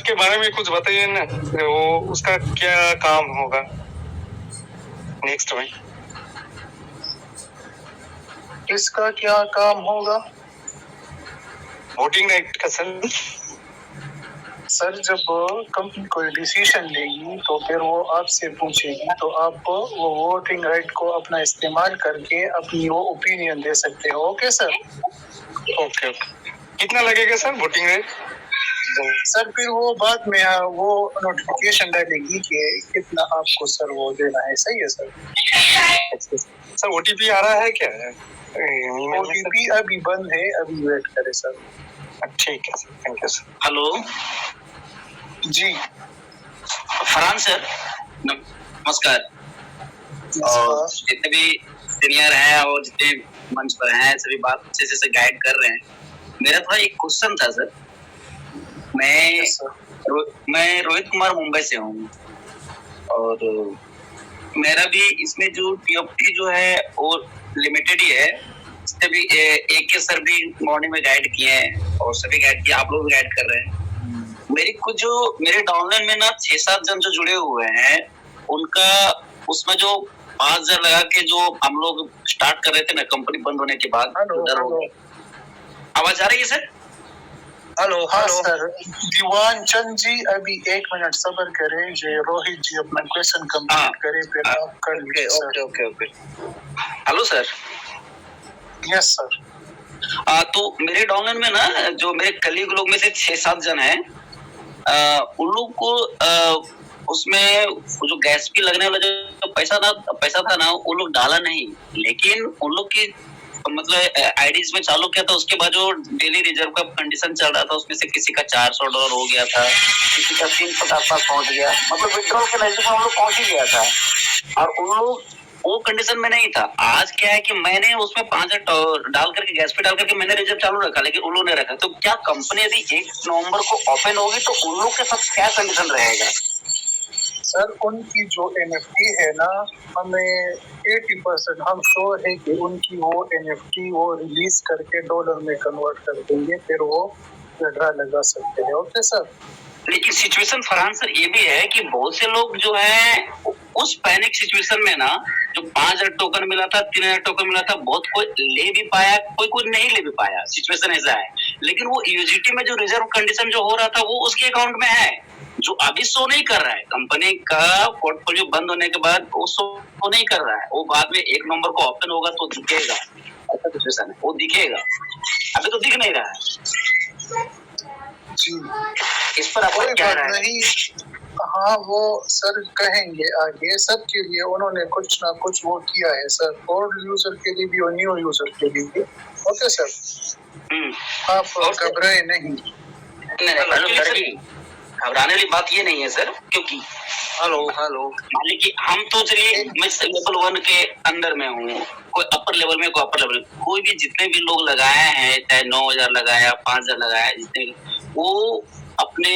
के बारे में कुछ बताइए ना, वो उसका क्या काम होगा नेक्स्ट में? इसका क्या काम होगा? वोटिंग राइट का सर जब कंपनी कोई डिसीजन लेगी तो फिर वो आपसे पूछेगी, तो आप वो वोटिंग राइट को अपना इस्तेमाल करके अपनी वो ओपिनियन दे सकते हो। ओके सर ओके कितना लगेगा सर वोटिंग राइट? सर फिर वो बाद में वो नोटिफिकेशन डालेगी कि कितना आपको सर वो देना है। सही है सर ओटीपी आ रहा है क्या? ओटीपी अभी बंद है, अभी वेट करें सर। ठीक है sir, thank you sir. Hello ji Farhan sir नमस्कार। और जितने भी सीनियर हैं और जितने मंच पर हैं सभी बात अच्छे से गाइड कर रहे हैं। मेरा थोड़ा एक क्वेश्चन था सर। मैं रोहित कुमार मुंबई से हूँ और मेरा भी इसमें जो टीओपी जो है वो लिमिटेड ही है। इससे भी एक के सर भी मॉर्निंग में गाइड किए हैं और सभी गाइड किए, आप लोग भी गाइड कर रहे हैं। मेरे डाउनलाइन में ना 6-7 जन जो जुड़े हुए हैं, उनका उसमें जो 5,000 लगा के जो हम लोग स्टार्ट कर रहे थे ना कंपनी बंद होने के बाद, आवाज आ रही है सर? हेलो हाँ सर, दीवान चंद जी अभी 1 मिनट सब्र करें, जो रोहित जी अपना क्वेश्चन कंप्लीट करें फिर आप कर लीजिए। Okay hello sir. Yes sir. तो मेरे डाउनलाइन में ना जो मेरे कलीग लोग में से 6-7 जन हैं, उन लोग को उसमें जो गैस की लगने वाला जो पैसा था ना, वो लोग डाला नहीं, लेकिन उन लोग की मतलब आईडीज में चालू किया था। उसके बाद जो डेली रिजर्व का कंडीशन चल रहा था, उसमें से किसी का $400 हो गया था, किसी का 300 के आसपास पहुंच गया, मतलब विड्रॉल के नजदीक हम लोग पहुंच ही गया था। और उन लोग वो कंडीशन में नहीं था। आज क्या है कि मैंने उसमें 5,000 डाल करके गैस पे डाल करके मैंने रिजर्व चालू रखा, लेकिन उन लोगों ने रखा। तो क्या कंपनी यदि 1 नवंबर को ओपन होगी तो उन लोग के साथ क्या कंडीशन रहेगा? सर उनकी जो NFT है ना, हमें 80% हम श्योर है कि उनकी वो NFT वो रिलीज करके डॉलर में कन्वर्ट कर देंगे, फिर वो विड्रॉ लगा सकते हैं। Okay sir. लेकिन सिचुएशन फरहान सर ये भी है कि बहुत से लोग जो है उस पैनिक सिचुएशन में ना, जो 5,000 टोकन मिला था, 3,000 टोकन मिला था, बहुत कोई ले भी पाया, कोई नहीं ले भी पाया। सिचुएशन ऐसा है। लेकिन वो यूजिटी में जो रिजर्व कंडीशन जो हो रहा था वो उसके अकाउंट में है, जो अभी शो नहीं कर रहा है। कंपनी का पोर्टफोलियो बंद होने के बाद वो शो नहीं कर रहा है। वो बाद में 1 नवंबर को ओपन होगा तो दिखेगा। ऐसा सिचुएशन है, वो दिखेगा। अभी तो दिख नहीं रहा है जी। इस पर आपका क्या राय है? हाँ, वो सर कहेंगे आगे। सबके लिए उन्होंने कुछ ना कुछ वो किया है सर, ओल्ड यूजर के लिए भी और न्यू यूजर के लिए भी। ओके सर, आप घबराए नहीं। घबराने वाली बात ये नहीं है सर, क्योंकि हेलो मान लीजिए कि हम तो चलिए मैं लेवल 1 के अंदर में हूँ, कोई अपर लेवल में, कोई अपर लेवल में, कोई भी जितने भी लोग लगाए हैं, चाहे 9,000 लगाया, 5,000 लगाया, जितने वो अपने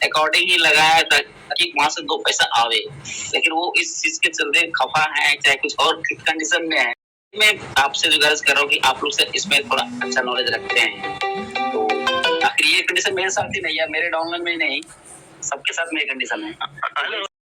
अकॉर्डिंग ही लगाया ताकि वहां से 2 पैसा आवे। लेकिन वो इस चीज के चलते खफा है, चाहे कुछ और कंडीशन में है। मैं आपसे गुजारिश कर रहा हूँ कि आप लोग से इसमें थोड़ा अच्छा नॉलेज रखते हैं, तो आखिर ये कंडीशन मेरे साथ ही नहीं है, मेरे डाउनलाइन में ही नहीं, सबके साथ मेरी कंडीशन है।